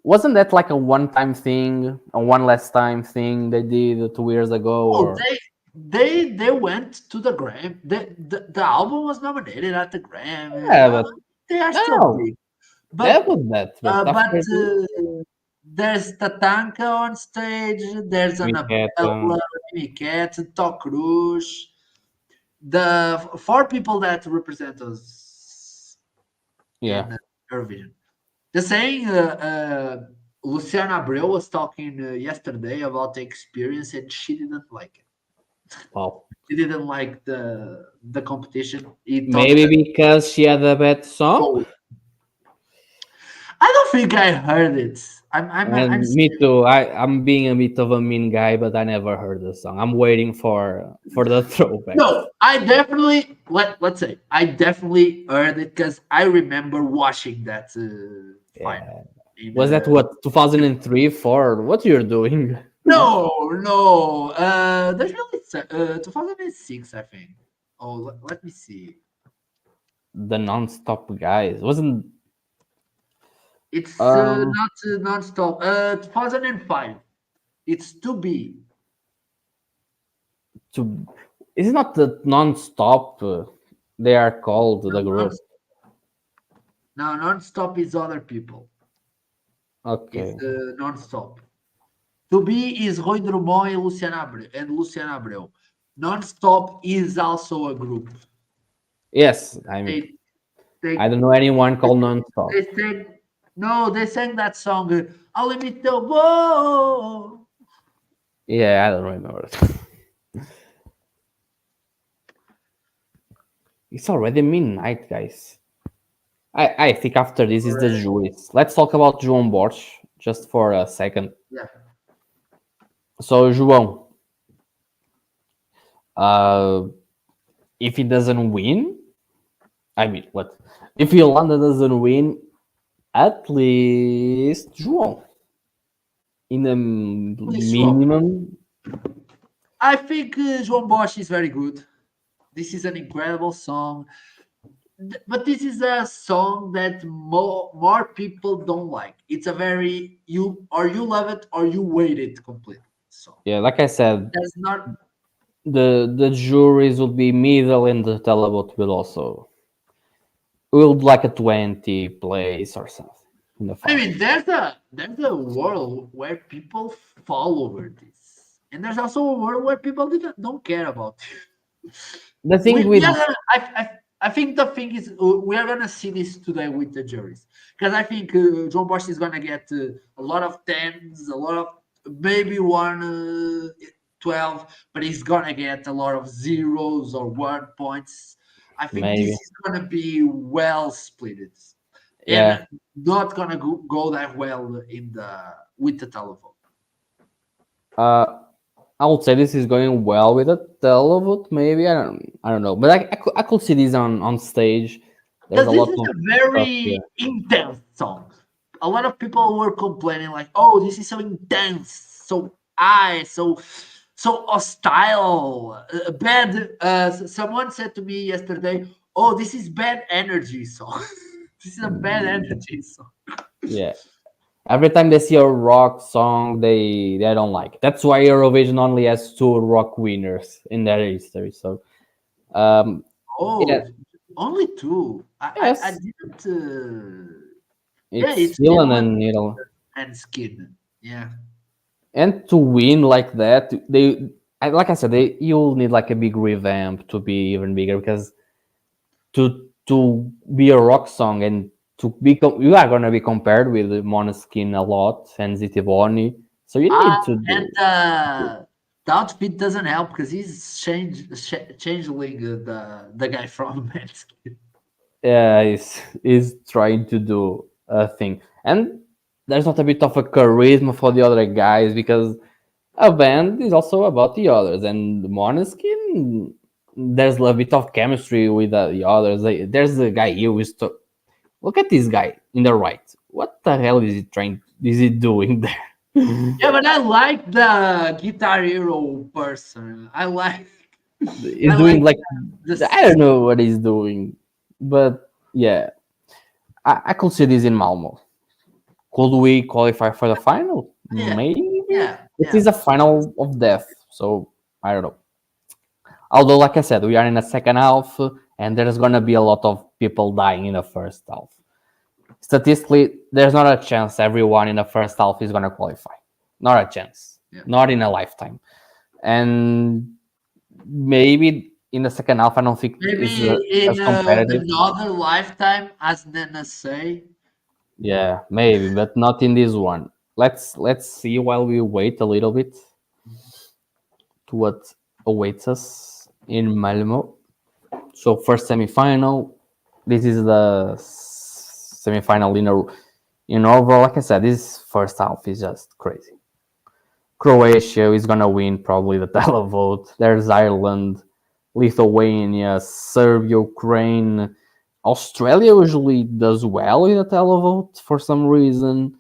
wasn't that like a one-time thing, a one last time thing they did 2 years ago, Oh, or they went to the Grammy. The album was nominated at the Grammy. yeah, but They are no, still no, big, that but was that. But but after this, there's Tatanka on stage. There's we get Anabella, Cat, Tok Cruz. The four people that represent us yeah, in Eurovision. The saying, Luciana Abreu was talking yesterday about the experience, and she didn't like it. well, He didn't like the competition. He thought maybe that. because she had a bad song. Oh, I don't think I heard it. I'm And me too. I'm being a bit of a mean guy, but I never heard the song. I'm waiting for the throwbacks. no. I definitely let's say I definitely heard it because I remember watching that final. Yeah. In Was that what 2003 for? What you're doing? no. There's really 2006, I think. Oh, let me see. The non-stop guys wasn't. It's Um, not non-stop. 2005. It's to be. to it's not the non-stop. They are called the Non, group. no, non-stop is other people. It's Okay. non-stop. To be is Roy Drummond and Luciana Abreu. Non-stop is also a group. Yes, I mean They I they don't know anyone called non-stop. they sang no, they sang that song. I'll limit the whoa. Yeah, I don't remember. It's already midnight, guys. I think after this is the juries. Let's talk about João Borges just for a second. Yeah. So João, uh, if he doesn't win, I mean, what? If Yolanda doesn't win, at least João in the Please, João. minimum. I think João Bosch is very good. This is an incredible song. But this is a song that more people don't like. It's a very you love it or you wait it completely. So Yeah, like I said, there's not. the juries would be middle, and the televote will like a 20 place or something in the I final. mean, there's a world where people fall over this, and there's also a world where people don't care about it. The thing We with are gonna, I think the thing is we are gonna see this today with the juries because I think John Bosch is gonna get a lot of tens, a lot of maybe one 12, but he's gonna get a lot of zeros or 1 points. I think this maybe, is gonna be well split, yeah. and not gonna go that well in the with the telephone. Uh, I would say this is going well with a televote. Maybe I don't know, but I could see this on stage. There's Because a this lot is of a stuff here. very intense song. A lot of people were complaining, like, "Oh, this is so intense, so so hostile, bad." Someone said to me yesterday, "Oh, this is bad energy song. This is a bad energy song." Yeah. Every time they see a rock song, they don't like it. That's why Eurovision only has two rock winners in their history. So um, yeah, Oh, only two. I yes, didn't. Yeah, it's it's Finland Finland and Italy. and Skin. Yeah. And to win like that, like I said, you'll need like a big revamp to be even bigger because to be a rock song and you are gonna be compared with Måneskin a lot and Zitivoni, so you need to And do. the outfit doesn't help because he's changeling the guy from Manskin. Yeah, is trying to do a thing, and there's not a bit of a charisma for the other guys because a band is also about the others, and Måneskin, there's a bit of chemistry with the others. There's a guy here who's look at this guy in the right. What the hell is he trying? Is he doing there? Yeah, but I like the Guitar Hero person. He's I doing like like I this. don't know what he's doing, but yeah, I could see this in Malmo. Could we qualify for the final? Yeah, Maybe yeah, it yeah. is a final of death, so I don't know. Although, like I said, we are in the second half, and there's gonna be a lot of people dying in the first half. Statistically, there's not a chance everyone in the first half is gonna qualify. Not a chance. Yeah. Not in a lifetime. And maybe in the second half, I don't think is Maybe as in competitive. another lifetime, as Nana say. Yeah, maybe, but not in this one. Let's see while we wait a little bit to what awaits us in Malmo. So first semifinal. This is the semifinal in overall. Like I said, this first half is just crazy. Croatia is gonna win probably the televote. There's Ireland, Lithuania, Serbia, Ukraine. Australia usually does well in the televote for some reason.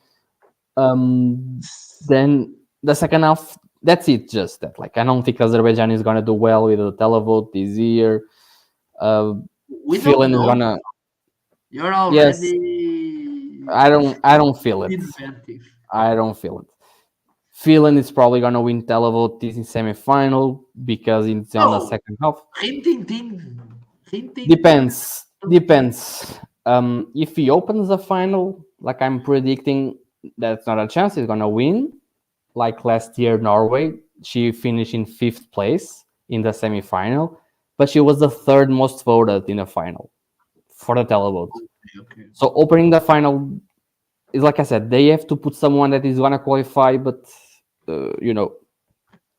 Then the second half, that's it. Just that, like, I don't think Azerbaijan is gonna do well with the televote this year. Uh, We don't Finland is know. gonna, You're yes. already I don't feel it. inventive. I don't feel it. Finland is probably gonna win televote this in semifinal because it's on the No, second half. hinting, hinting. Depends. If he opens the final, like I'm predicting, that's not a chance. He's gonna win. Like last year, Norway, she finished in fifth place in the semifinal, but she was the third most voted in the final for the televote. Okay. So opening the final is like I said, they have to put someone that is gonna qualify, but you know,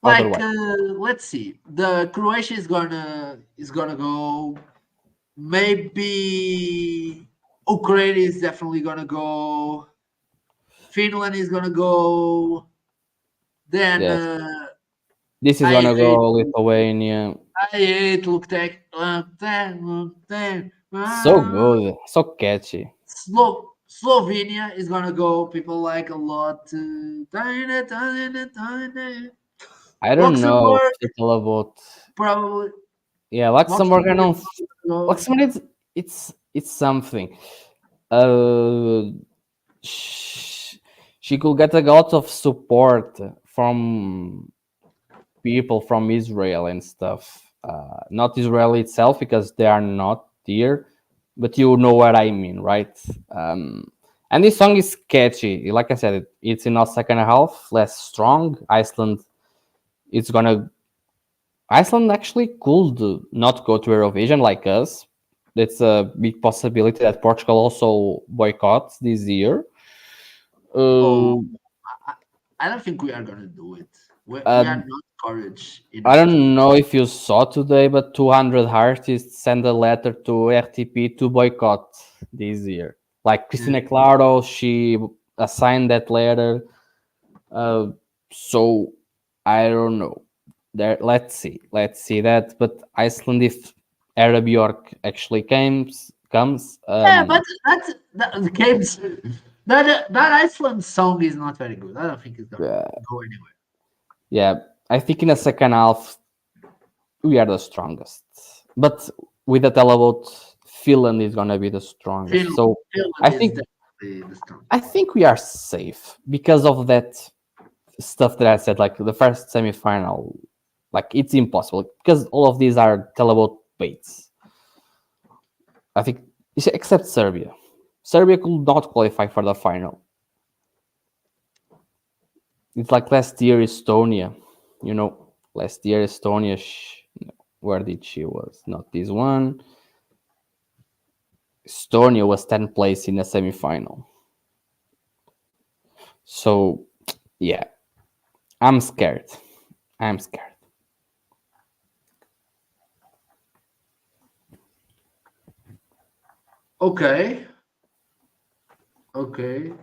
Like, otherwise, let's see. The Croatia is gonna go. Maybe Ukraine is definitely gonna go. Finland is gonna go. Then yes, this is I gonna hate go Lithuania. I hate look there. So good, so catchy. Slovenia is gonna go. People like a lot. Tiny, tiny, tiny. I don't know Luxembourg if it's all about. probably. Yeah, Luxembourg. I Luxembourg don't. is gonna go. Luxembourg. It's something. Uh, sh- she could get a lot of support from people from Israel and stuff. Not Israel itself because they are not here, but you know what I mean, right? And this song is catchy. Like I said, it's in our second half, less strong. It's gonna. Iceland actually could not go to Eurovision like us. It's a big possibility that Portugal also boycotts this year. Oh, Uh, I don't think we are gonna do it. We are uh, not courage I enough to. don't know if you saw today, but 200 artists sent a letter to RTP to boycott this year. Like Cristina Claro, she assigned that letter. Uh, so I don't know. There, let's see that. But Iceland, if Arab York actually comes, Yeah, but the games. That Iceland song is not very good. I don't think it's gonna go anywhere. yeah, I think in the second half we are the strongest. But with the televote, Finland is gonna be the strongest. So Finland I is think definitely the strongest. I think we are safe because of that stuff that I said, like the first semifinal. Like it's impossible because all of these are televote baits. I think except Serbia. Serbia could not qualify for the final. It's like last year Estonia. You know, last year Estonia. Where did she was? Not this one. Estonia was 10th place in the semifinal. So, yeah, I'm scared. I'm scared. Okay. Okay.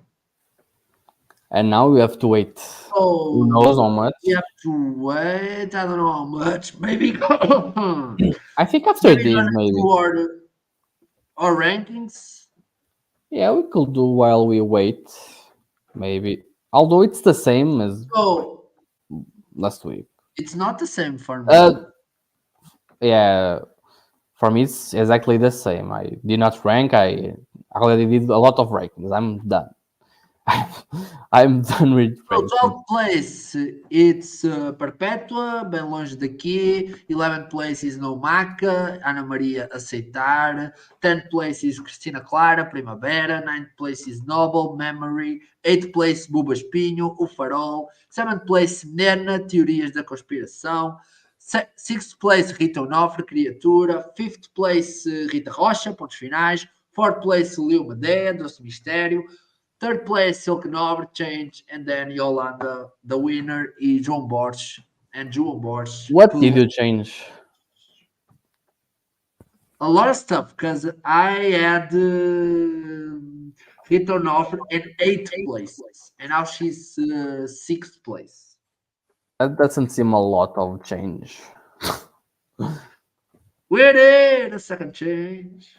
And now we have to wait. Who knows how much? We have to wait. I don't know how much. Maybe. I think after Maybe this, gonna maybe. do our rankings. Yeah, we could do while we wait. Maybe. Although it's the same as So last week. it's not the same for me. Uh, yeah, for me it's exactly the same. I did not rank. I already did a lot of rankings. I'm done. I'm done with So ranking. 12th place, it's Perpétua, bem longe daqui. 11th place is No Maca, Ana Maria Aceitar. 10th place is Cristina Clara, Primavera. 9th place is Noble, Memory. 8th place, Buba Espinho, O Farol. 7th place, Nena, Teorias da Conspiração. 6th place, Rita Onofre, Criatura. 5th place, Rita Rocha, Pontos Finais. 4th place, Leo Madeia, Doce Mistério. Third place, Silk Nobre, Change, and then Yolanda, the winner, is João Borges. And João Borges. What did you change? A lot of stuff, because I had Rita Onofre in 8th place, and now she's 6th place. That doesn't seem a lot of change. We did a second change.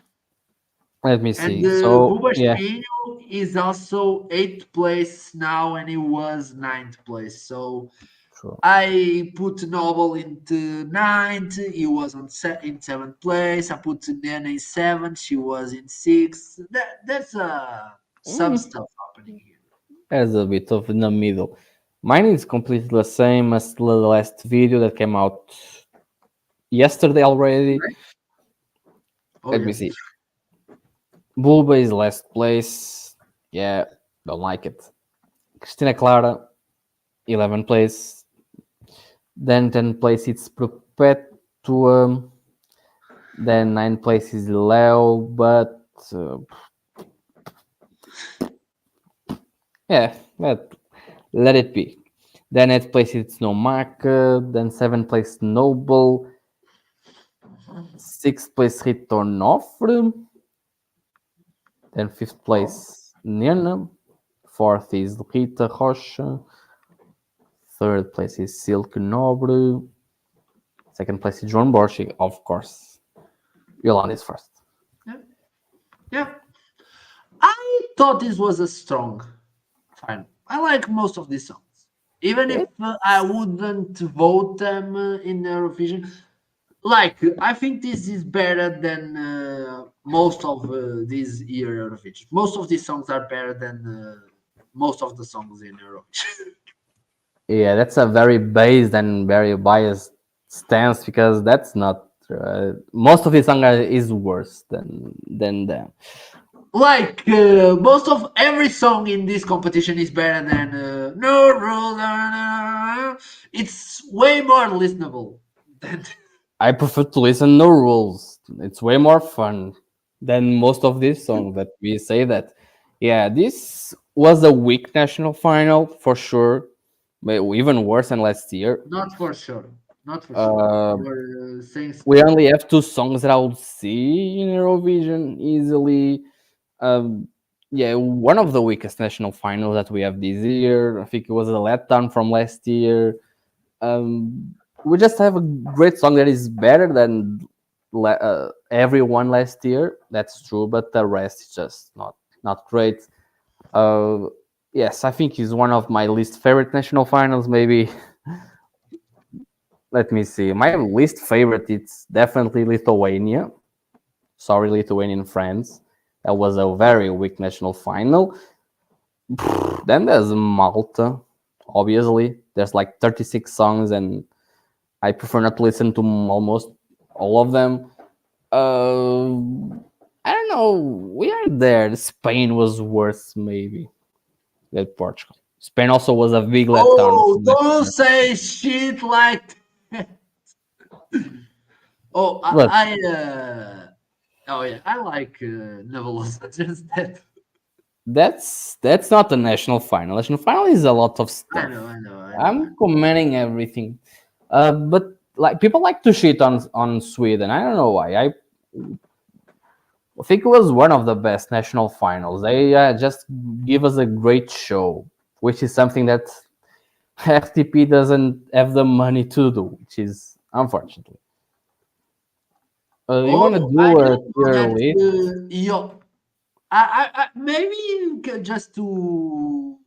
Let me And see. So Buba yeah, Espinho is also 8th place now, and he was 9th place. So true. I put Noble into 9th. He was in 7th place. I put Nena in 7th. She was in 6th. There's some stuff happening here. There's a bit of in the middle. Mine is completely the same as the last video that came out yesterday already. Oh, Let yeah. me see. Bulba is last place. Yeah, don't like it. Cristina Clara, 11th place. Then 10th place it's Perpetua. Then 9th place is Leo, but yeah, let it be. Then 8th place it's Nomaka. Then 7th place Noble. 6th place Ritornofre. Then 5th place Nirna. 4th is Rita Rocha. 3rd place is Silk Nobre. 2nd place is João Borges, of course. Yolanda is first. Yeah. I thought this was a strong final. I like most of these songs. Even if I wouldn't vote them in Eurovision. Like, I think this is better than most of these year Eurovision. Most of these songs are better than most of the songs in Eurovision. Yeah, that's a very based and very biased stance because that's not. Most of the song is worse than them. Like most of every song in this competition is better than No Rule. It's way more listenable than. I prefer to listen no rules. It's way more fun than most of these songs that we say that. Yeah, this was a weak national final for sure, but even worse than last year. Not for sure. Not for sure. Uh, You're saying we only have two songs that I would see in Eurovision easily. Um, yeah, one of the weakest national finals that we have this year. I think it was a letdown from last year. We just have a great song that is better than everyone last year. That's true, but the rest is just not great. Uh, yes, I think it's one of my least favorite national finals. Maybe let me see. My least favorite it's definitely Lithuania. Sorry, Lithuanian friends. That was a very weak national final. Then there's Malta. Obviously, there's like 36 songs, and I prefer not to listen to almost all of them. Uh, I don't know. We are there. Spain was worse, maybe, than Portugal. Spain also was a big letdown. Oh, don't say shit like that. Oh, Look, oh yeah, I like Nebulosa. Just that. that's not the national final. National final is a lot of I stuff. know, I know, I know. I'm commenting everything, but like people like to shit on Sweden. I don't know why. I think it was one of the best national finals. They just give us a great show, which is something that FTP doesn't have the money to do, which is unfortunately. You want to Oh, I do a didn't know tier that. list? Maybe just to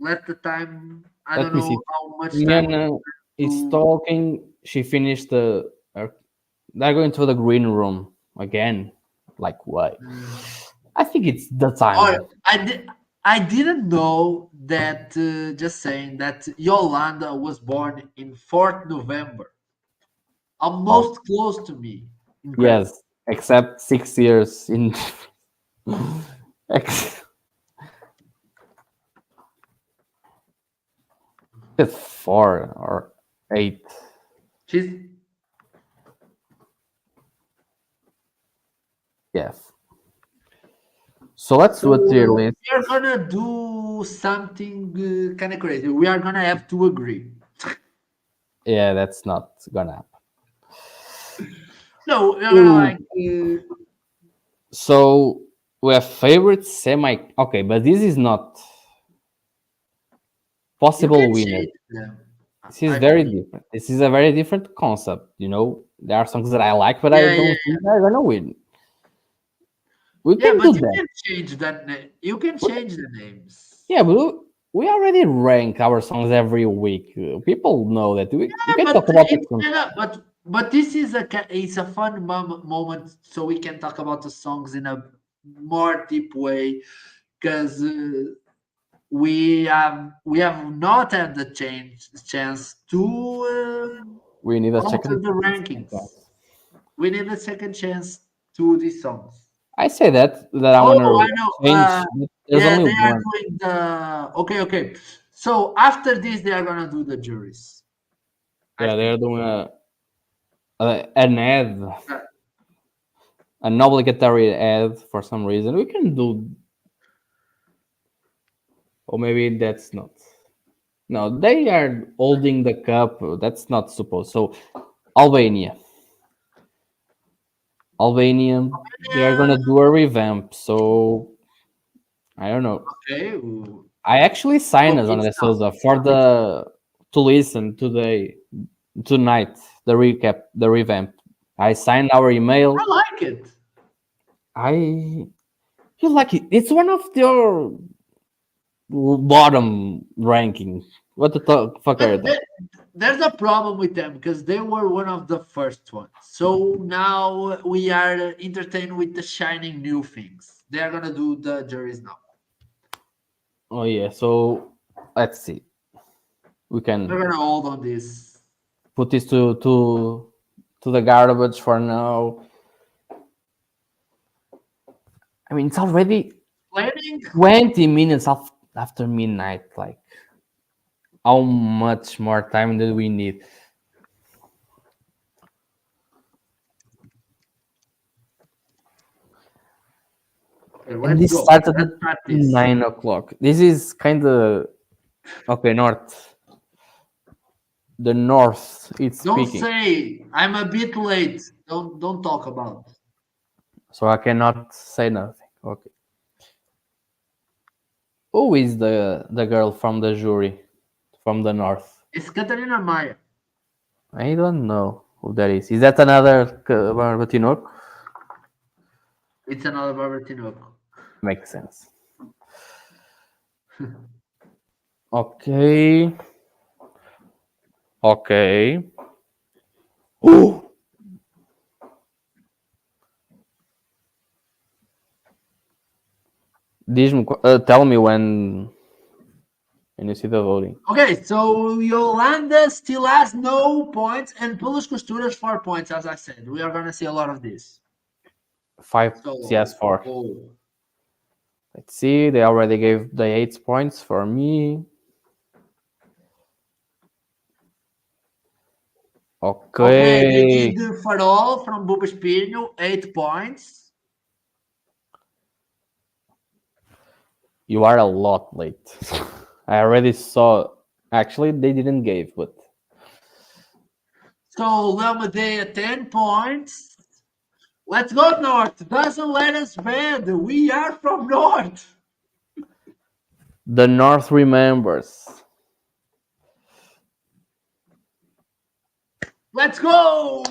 let the time. I don't Let me know see. how much time we Miana is to. talking. She finished the. They're going to the green room again. Like why? I think it's the Oh, time. I didn't know that. Just saying that Yolanda was born in 4th November, Oh almost close to me. Incredible. yes, except 6 years in. Ex- it's 4 or 8. She's Yes. So let's do a tier so list. we are gonna do something kind of crazy. We are gonna have to agree. Yeah, that's not gonna happen. No, we're gonna Ooh. like. So we have favorite semi. Okay, but this is not You can possible winner. change them. This is I very believe. different. This is a very different concept. There are songs that I like, but I Yeah, yeah, don't think they're gonna win. We yeah. can But do you that. can change that. You can We change the names. Yeah, but we already rank our songs every week. People know that we Yeah, can but talk about it's it. but this is it's a fun moment, so we can talk about the songs in a more deep way because we have not had the chance to We need a alter second. the rankings. We need a second chance to these songs. I say that I want Oh, I to know. change. But there's Yeah, only they are one. doing the. Okay, okay. So after this, they are gonna do the juries. I Yeah, think. they're doing an ad, Uh, an obligatory ad for some reason. We can do, or maybe that's not. No, they are holding the cup. That's not supposed. So Albania, Albania, they are yeah. gonna do a revamp. So I don't know. Okay. I actually signed us on It's the tough. Souza for It's the to listen today tonight the recap the revamp. I signed our I email. like it. I You like it? It's one of your bottom ranking. What the fuck are you But talking? there's a problem with them because they were one of the first ones. So now we are entertained with the shining new things. They are gonna do the juries now. Oh yeah. So let's see. we We're can gonna hold on this. put this to the garbage for now. I mean, it's already Planning? 20 minutes after midnight. Like, how much more time do we need? Okay, And let's this go. started Let's at practice. 9 o'clock. This is kind of okay. North, the north. It's Don't speaking, say I'm a bit late. Don't talk about. so I cannot say nothing. Okay. Who is the girl from the jury from the north? It's Catarina Maya. I don't know who that is. Is that another Barbatino? It's another Barbertinoco. Makes sense. Okay. Okay. Oh! Tell me when you see the voting. Okay, so Yolanda still has no points, and Pelos Costuras 4 points, as I said. We are gonna see a lot of this. 5 So, CS4. oh. Let's see. They already gave the 8 points for me. Okay, they Okay. did Farol from Buba Espinho, 8 points. You are a lot late. I already saw. Actually, they didn't give, but So Leo Medea 10 points. Let's go North. Doesn't let us bend. We are from North. the North remembers. Let's go.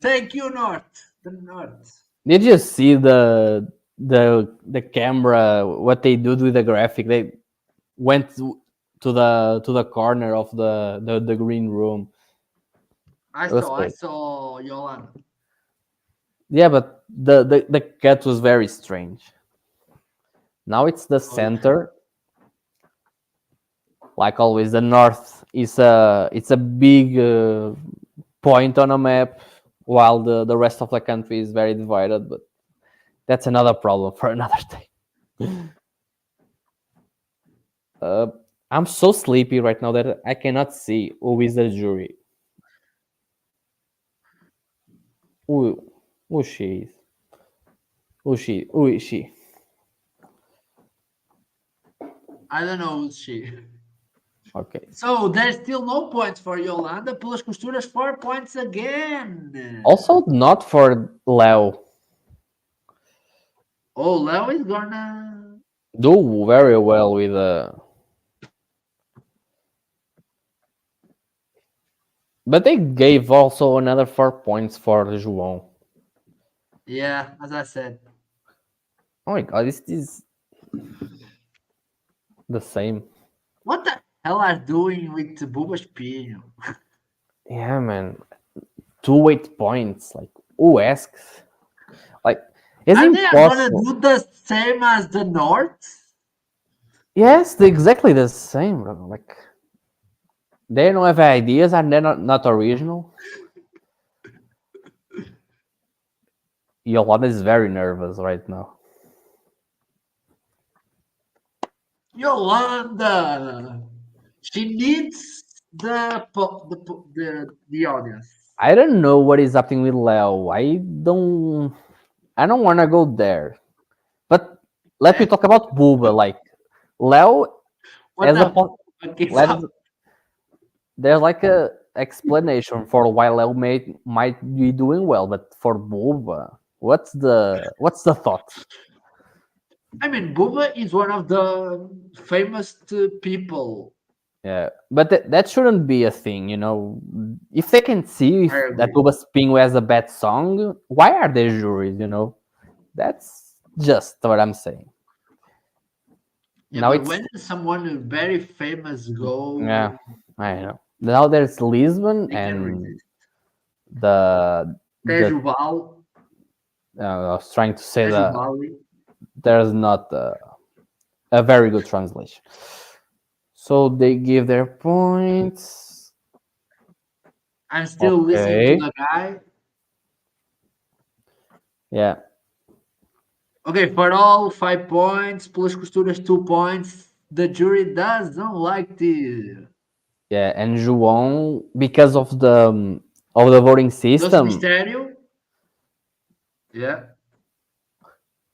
Thank you, North. The North. Did you see the camera? What they do with the graphic? They went to the corner of the green room. I It was saw cool. Yolanda. Yeah, but the cut was very strange. Now it's the center. Like always, the north is a big point on a map, while the rest of the country is very divided. But that's another problem for another day. I'm so sleepy right now that I cannot see who is the jury. Who she is? Who is she? I don't know who's she. Okay. So there's still no points for Yolanda. Pelas Costuras 4 points again. Also, not for Leo. Oh, Leo is gonna. Do very well with but they gave also another 4 points for João. Yeah, as I said. Oh my god, this is the same. What the hell are doing with Buba Espinho? Yeah, man. 2 8 points. Like, who asks? Like, it's Are they gonna impossible. do the same as the North? Yes, they're exactly the same, bro. Like, they don't have ideas and they're not original. Yolanda is very nervous right now. Yolanda. She needs the audience. I don't know what is happening with Leo. I don't want to go there. But let me talk about Booba. Like, Leo What as a the fuck is let up? there's like a explanation for why Leo might be doing well, but for Booba, what's the thought? I mean, Buba is one of the famous people. Yeah, but that shouldn't be a thing, you know. If they can see I that agree. Booba Spingo has a bad song, why are they juries? You know, that's just what I'm saying. Yeah, Now but it's when someone very famous go, yeah, I know. Now there's Lisbon they can and resist. the Tejubal, I was trying to say that Tejubali. there's not a very good translation. So they give their points. I'm still listening to Okay. the guy. Yeah. Okay, for all 5 points, plus costuras 2 points. The jury doesn't like this. Yeah. And João, because of the voting Doce system, Mistério. Yeah.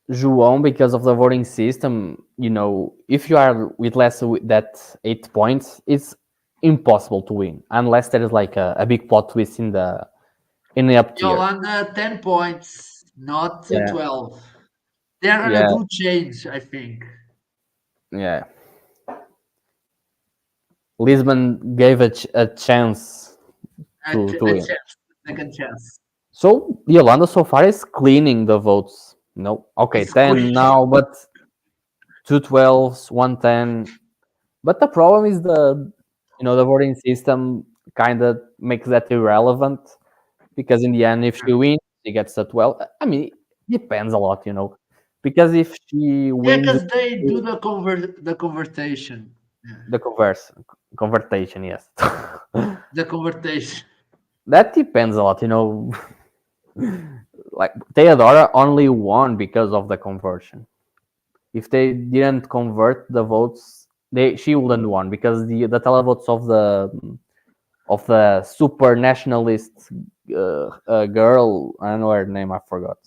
João, because of the voting system, you know, if you are with less with that 8 points, it's impossible to win unless there is like a big plot twist in the up tier. Yolanda, 10 points, not Yeah. 12. They're gonna Yeah. do change, I think. Yeah. Lisbon gave a chance to A win. chance, second chance. So Yolanda so far is cleaning the votes. No, okay, It's 10 quick. now, but 2 12s, 110. But the problem is the voting system kind of makes that irrelevant because in the end, if she wins, she gets a 12. I mean, it depends a lot, because if she Yeah, wins because they do the convertation. Yeah. the convertation, yes. The convertation. That depends a lot. Like Theodora only won because of the conversion. If they didn't convert the votes, she wouldn't won because the televotes of the super nationalist girl, I don't know her name, I forgot.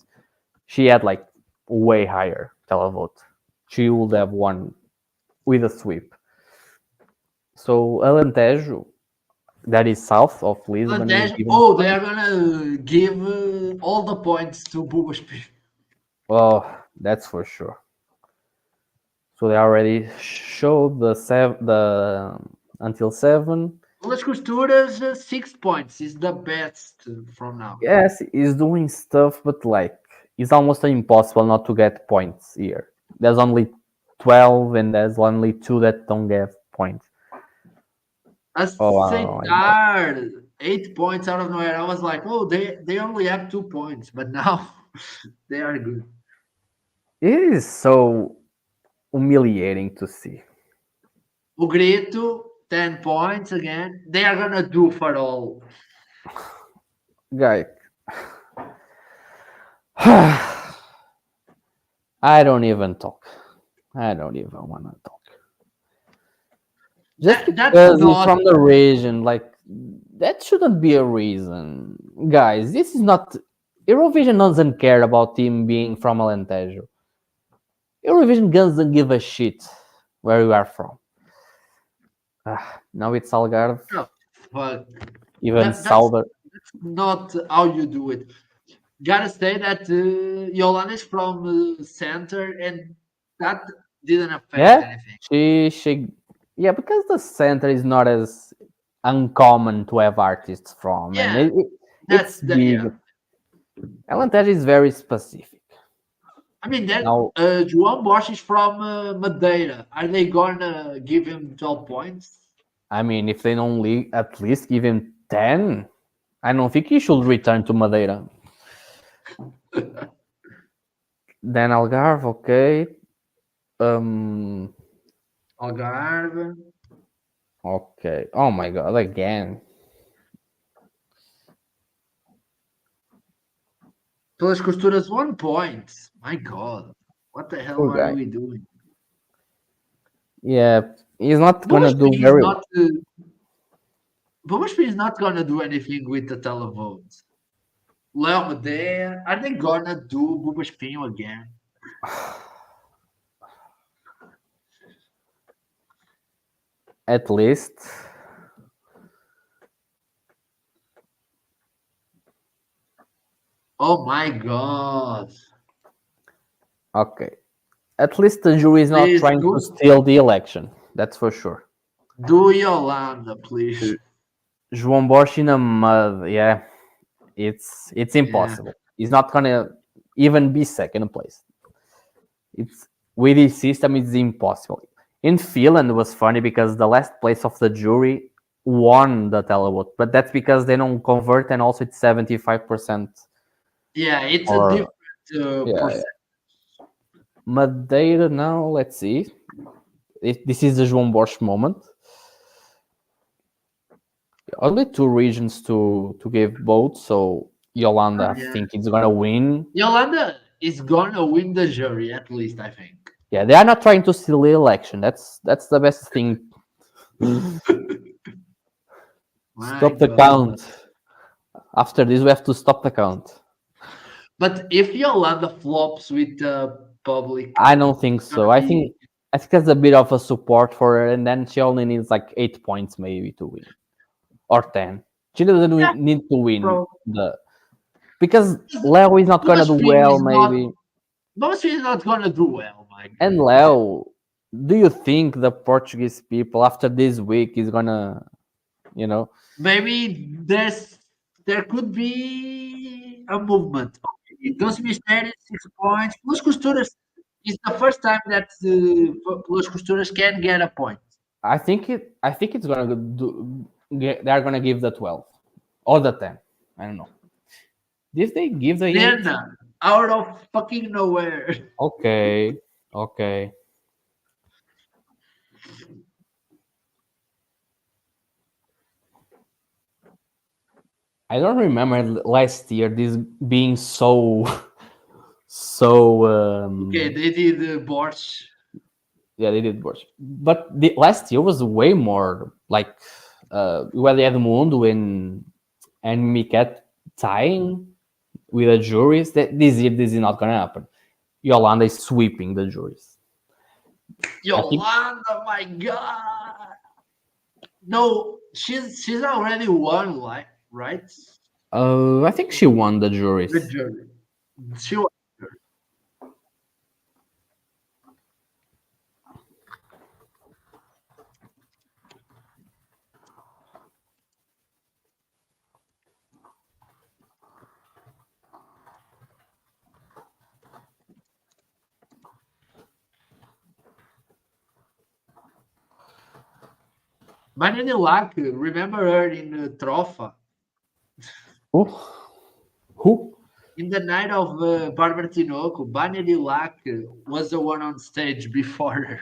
She had like way higher televote. She would have won with a sweep. So Alentejo, that is south of Lisbon, is given. Oh, they are gonna give all the points to Bubas. Oh, that's for sure. So they already showed the until 7. Las costuras, 6 points is the best from now. Yes, he's doing stuff, but like it's almost impossible not to get points here. There's only 12, and there's only 2 that don't get points. Oh wow! Aceitar 8 points out of nowhere. I was like, oh, they only have 2 points, but now they are good. It is so humiliating to see. O Grito, 10 points again. They are gonna do for all. Guy, I don't even talk. I don't even want to talk. Just That's because he's not from the region, like that shouldn't be a reason, guys. This is not Eurovision. Doesn't care about him being from Alentejo. Eurovision doesn't give a shit where you are from. Now it's Algarve, no, but even that's southern. not how you do it. Gotta say that Yolanda is from center, and that didn't affect Yeah, anything. yeah, because the center is not as uncommon to have artists from, and Yeah, that's it's the big. yeah. Alentejo is very specific. I mean that Now, João Bosch is from Madeira. Are they gonna give him 12 points? I mean, if they don't at least give him 10, I don't think he should return to Madeira. Then Algarve, okay. Um, Algarve. okay. Oh my god, again. Pelas costuras, 1 point. My God, what the hell Poor are guy. we doing? Yeah, he's not gonna do Bubashpi is very. not. Bubashpi is not gonna do anything with the televotes. Leo Medea, are they gonna do Bubashpinho again? At least. Oh my God! Okay. At least the jury is not Please trying to do steal the election. That's for sure. do Yolanda, please. João Bosch in a mud. Yeah, it's Yeah. impossible. He's not gonna even be second place. It's with this system, it's impossible. In Finland, it was funny because the last place of the jury won the televote, but that's because they don't convert, and also it's 75%. Yeah, it's a Or different yeah, percent. Madeira now. Let's see. This is the João Borges moment. Only two regions to give votes, so Yolanda, I think it's gonna win. Yolanda is gonna win the jury, at least I think. Yeah, they are not trying to steal the election. That's the best thing. Stop the count. After this, we have to stop the count. But if Yolanda flops with the public, I don't think so. I think there's a bit of a support for her, and then she only needs like 8 points maybe to win, or 10. She doesn't need to win because Leo is not gonna do well. Maybe most is not gonna do well, Mike. And Leo, do you think the Portuguese people after this week is gonna, maybe there could be a movement. Those mistérios 6 points. Plus Costuras is the first time that Plus Costuras can get a point. I think it's gonna they're gonna give the 12 or the 10. I don't know. If they give the 10 out of fucking nowhere. Okay. I don't remember last year this being so. Okay, they did Borsch. Yeah, they did Borsch. But the last year was way more like where they had Mundo and Miket tying with the juries. That this year this is not gonna happen. Yolanda is sweeping the juries. Yolanda, my God! No, she's already won, right? I think she won the juries. The jury. She won. Vanity Lac, remember her in Trofa? Who? In the night of Barbara Tinoco, Vanity Lac was the one on stage before her.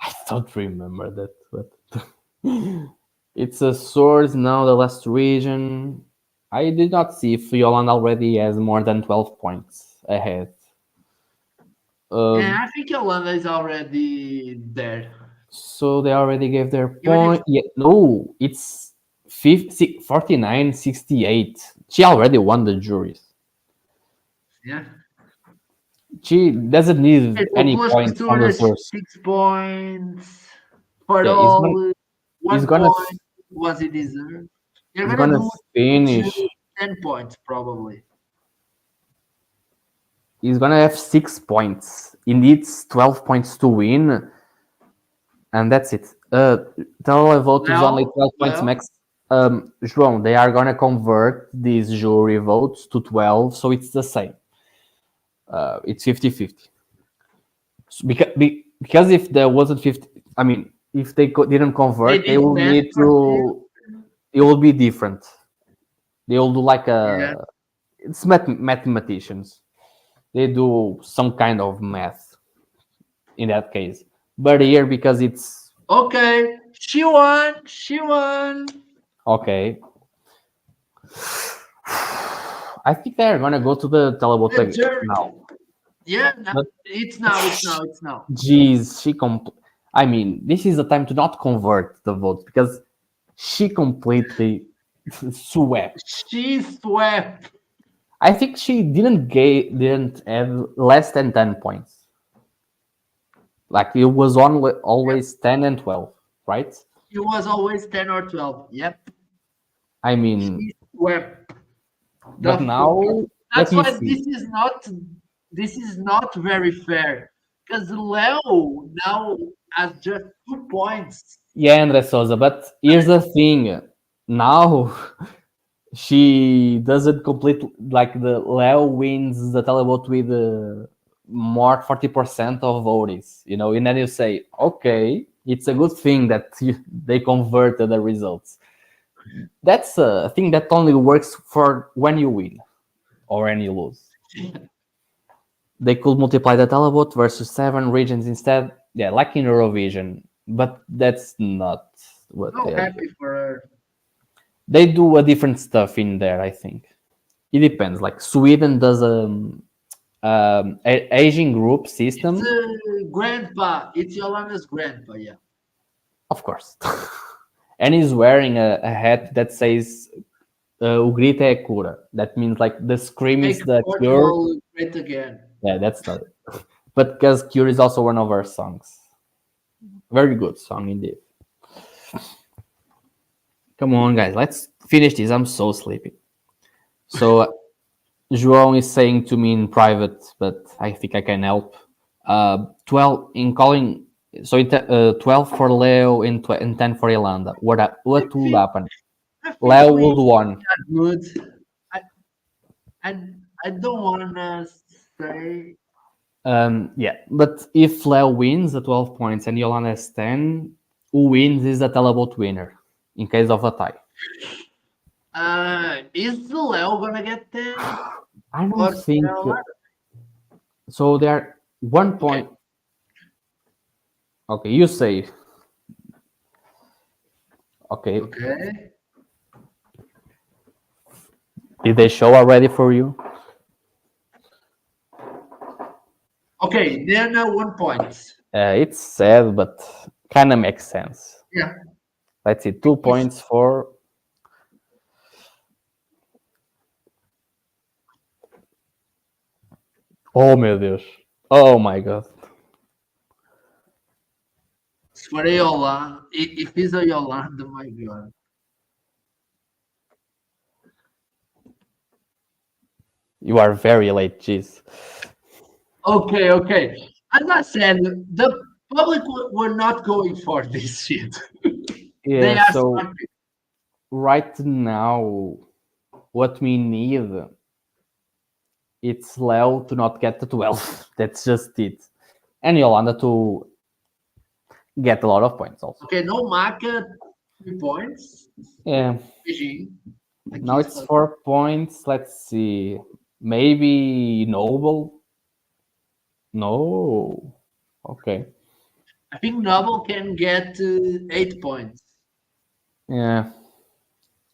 I don't remember that, but it's a source now, the last region. I did not see if Yolanda already has more than 12 points ahead. Yeah, I think Yolanda is already there. So they already gave their point. Yeah, no, it's 49, 68. She already won the juries. Yeah. She doesn't need any points on the source. 6 points for all. He's gonna point was it deserved. He's gonna finish 10 points probably. He's gonna have 6 points. He needs 12 points to win. And that's it. Televote is only 12 points max. João, they are gonna convert these jury votes to 12, so it's the same. It's 50-50. So because if there wasn't 50, I mean, if they didn't convert, they will need to. It will be different. They will do like it's mathematicians. They do some kind of math in that case. But here, because it's okay, she won. Okay. I think they're gonna go to the televote now. Yeah, it's now. Jeez, I mean, this is the time to not convert the votes because she completely swept. She swept. I think she didn't have less than 10 points. Like it was always 10 and 12, right? It was always 10 or 12. Yep. I mean, she swept. But now that's why this is not very fair because Leo now has just 2 points. Yeah, André Souza, but here's the thing. Now she doesn't complete like the Leo wins the televote with more 40% of votes, and then you say, okay, it's a good thing that they converted the results. That's a thing that only works for when you win or when you lose. They could multiply the televote versus 7 regions instead. Yeah, like in Eurovision, but that's not what So they are happy doing. for her. They do a different stuff in there, I think. It depends. Like Sweden does Asian group It's system, grandpa. It's Yolanda's grandpa. Yeah. of course, and he's wearing a hat that says "O grito é cura." That means like the scream Make is the cure. Portugal great again. Yeah, that's not it. But because Cure is also one of our songs. Very good song indeed. Come on, guys, let's finish this. I'm so sleepy. So João is saying to me in private, but I think I can help. 12 in calling, so 12 for Leo and 10 for Yolanda. I What will think happen? I think Leo we would won. are good. I I I don't wanna say Yeah, but if Leo wins the 12 points and Yolanda has 10, who wins is the televote winner in case of a tie. is the Leo gonna get 10 I don't or think Yolanda? so. There are 1 point. Okay. Okay, you say. Okay, Okay. did they show already for you? Okay, then 1 point. It's sad, but kind of makes sense. Yeah. Let's see, 2 points for. Oh meu Deus! Oh my God! It's for a Yolanda. If it's a Yolanda, my God. You are very late, jeez. Okay, okay. As I said, the public were not going for this shit. They Yeah. are So smart people. right now, what we need it's Leo to not get to 12. That's just it, and Yolanda to get a lot of points also. Okay, no market, 3 points. Yeah. Beijinho. Now Aqui it's 4 points. Let's see. Maybe Noble. No. Okay. I think Noble can get 8 points. Yeah.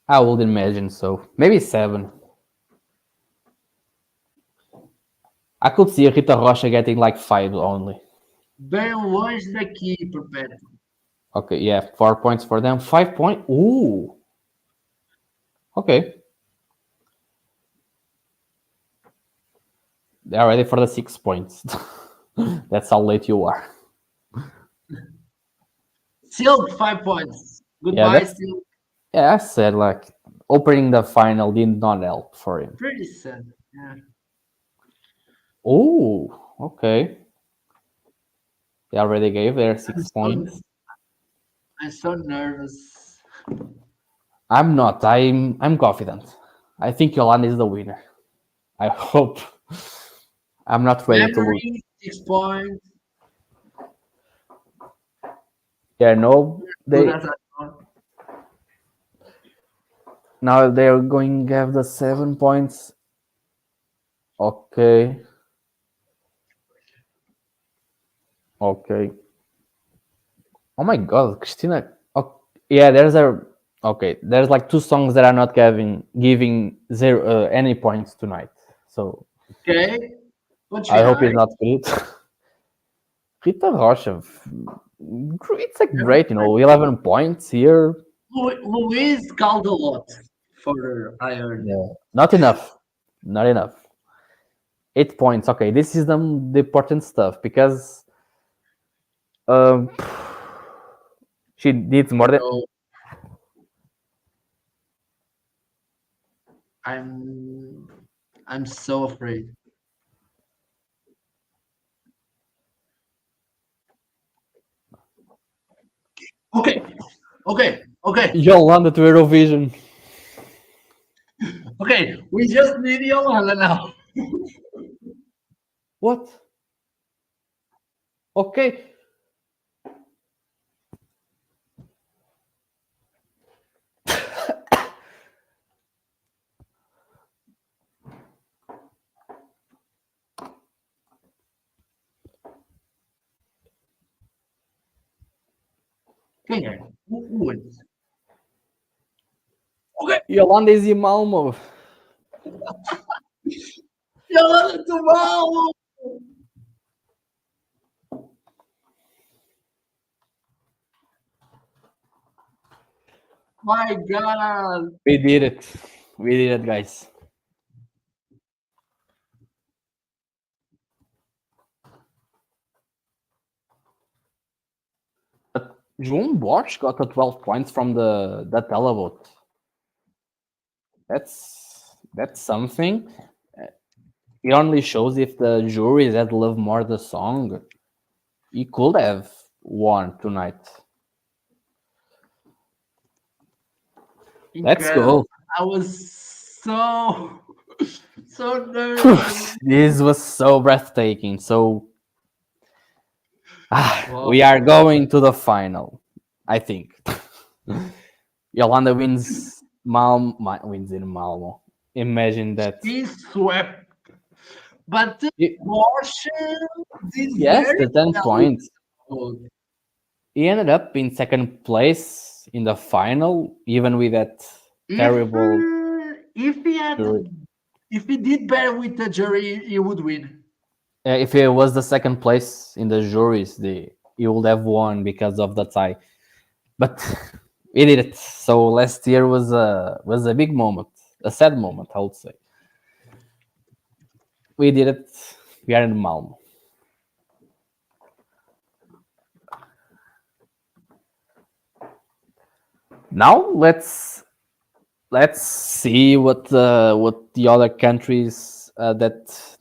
I would imagine so. Maybe 7. I could see Rita Rocha getting like 5 only. Bem longe daqui, Perpétuo. Okay, yeah, 4 points for them. 5 point. Ooh. Okay. They are ready for the 6 points. That's how late you are. Silk, 5 points. Yeah, Goodbye, that's Silk. yeah. I said like opening the final did not help for him. Pretty sad. Yeah. Oh, okay. They already gave their 6 points. I'm so nervous. I'm not. I'm confident. I think Yolanda is the winner. I hope. I'm not ready to lose. Memory, 6 points. Yeah, no, Good they as I thought. now they're going to have the 7 points. Okay. Okay. Oh my God, Christina. Oh, yeah, there's a okay. There's like 2 songs that are not giving zero any points tonight. So Okay. I hope it's Continuar. not great. Rita Rocha, it's like great, 11 points here. Luiz called a lot for I heard. Yeah, not enough, not enough. 8 points. Okay, this is the important stuff because um, she did more than. So I'm so afraid. Okay, okay, okay, Yolanda to Eurovision. okay. We just need Yolanda now. What? Okay. Quem é? O wins? Okay. Yolanda is in Malmo. Yolanda do Mal! My God! We did it. We did it, guys. But June Bosch got a 12 points from the televote. That's something. It only shows if the juries had loved more the song. He could have won tonight. Let's Incredible. go. I was so nervous. This was so breathtaking. So Wow. we are going to the final, I think. Yolanda wins wins in Malmo. Imagine that. He swept. But the It- portion did yes, very the 10 well. points. He ended up in second place in the final, even with that terrible If he had, jury. if he did better with the jury, he would win. If it was the second place in the juries, he would have won because of the tie. But we did it. So last year was a big moment, a sad moment, I would say. We did it. We are in Malmo. Now let's see what the other countries that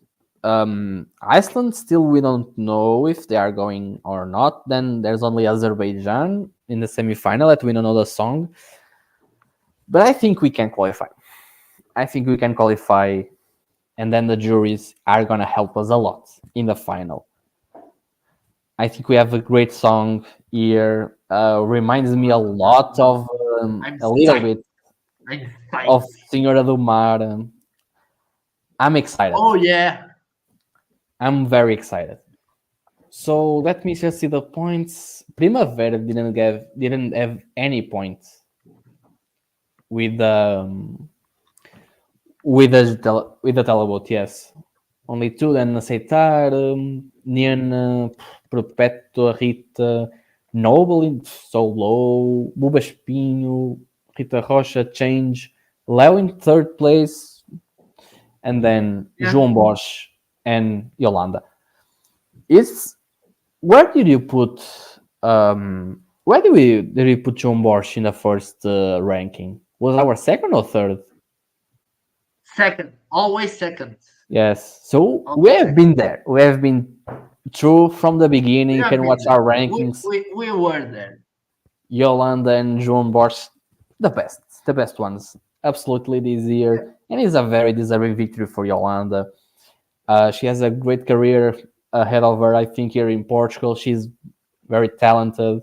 Iceland still we don't know if they are going or not. Then there's only Azerbaijan in the semi-final that we don't know the song. But I think we can qualify. I think we can qualify, and then the juries are gonna help us a lot in the final. I think we have a great song here. Reminds me a lot of a little bit of Senhora do Mar. I'm excited. Oh yeah. I'm very excited. So let me just see the points. Primavera didn't have any points with with the televote. Yes, only two. Then aceitar, Niana, Perpétua, Rita, Noble, so low, Buba Espinho, Rita Rocha, Change, Leo in third place, and then João Bosch and Yolanda. Is where did you put where did we put João Bosch in the first ranking? Was our second or third? Second, always second. Yes. So we have been there. We have been through from the beginning. You can watch our rankings. We were there. Yolanda and João Bosch, the best ones, absolutely this year, and it's a very deserving victory for Yolanda. She has a great career ahead of her. I think here in Portugal, she's very talented.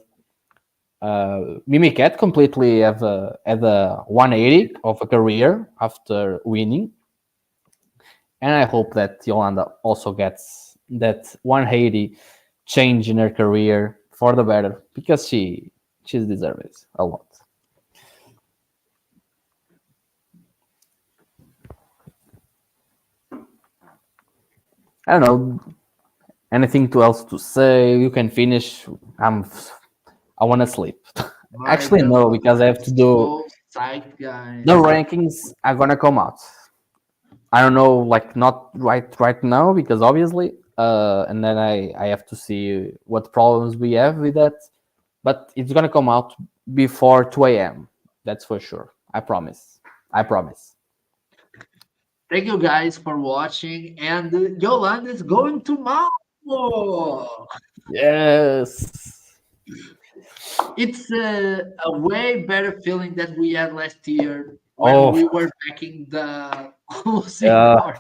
Mimicat completely had a 180 of a career after winning, and I hope that Yolanda also gets that 180 change in her career for the better because she deserves it a lot. I don't know anything else to say. You can finish. I want to sleep. Actually, no, because I have to do psyched, guys. the rankings are gonna come out. I don't know, like not right now because obviously, and then I have to see what problems we have with that. But it's gonna come out before 2 a.m. That's for sure. I promise. I promise. Thank you guys for watching, and Yolanda is going to Malmo. Yes. It's a way better feeling that we had last year when we were backing the closing part.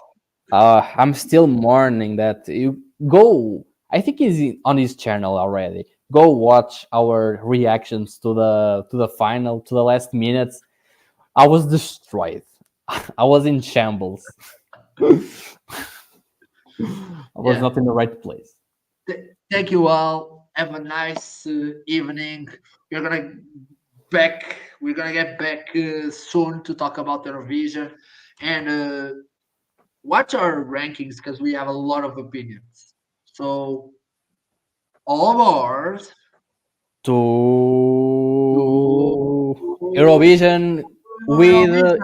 I'm still mourning that. You go. I think he's on his channel already. Go watch our reactions to the final, to the last minutes. I was destroyed. I was in shambles. I was not in the right place. Thank you all. Have a nice evening. we're gonna back. We're gonna get back soon to talk about Eurovision and watch our rankings because we have a lot of opinions. So all aboard To to Eurovision with Eurovision.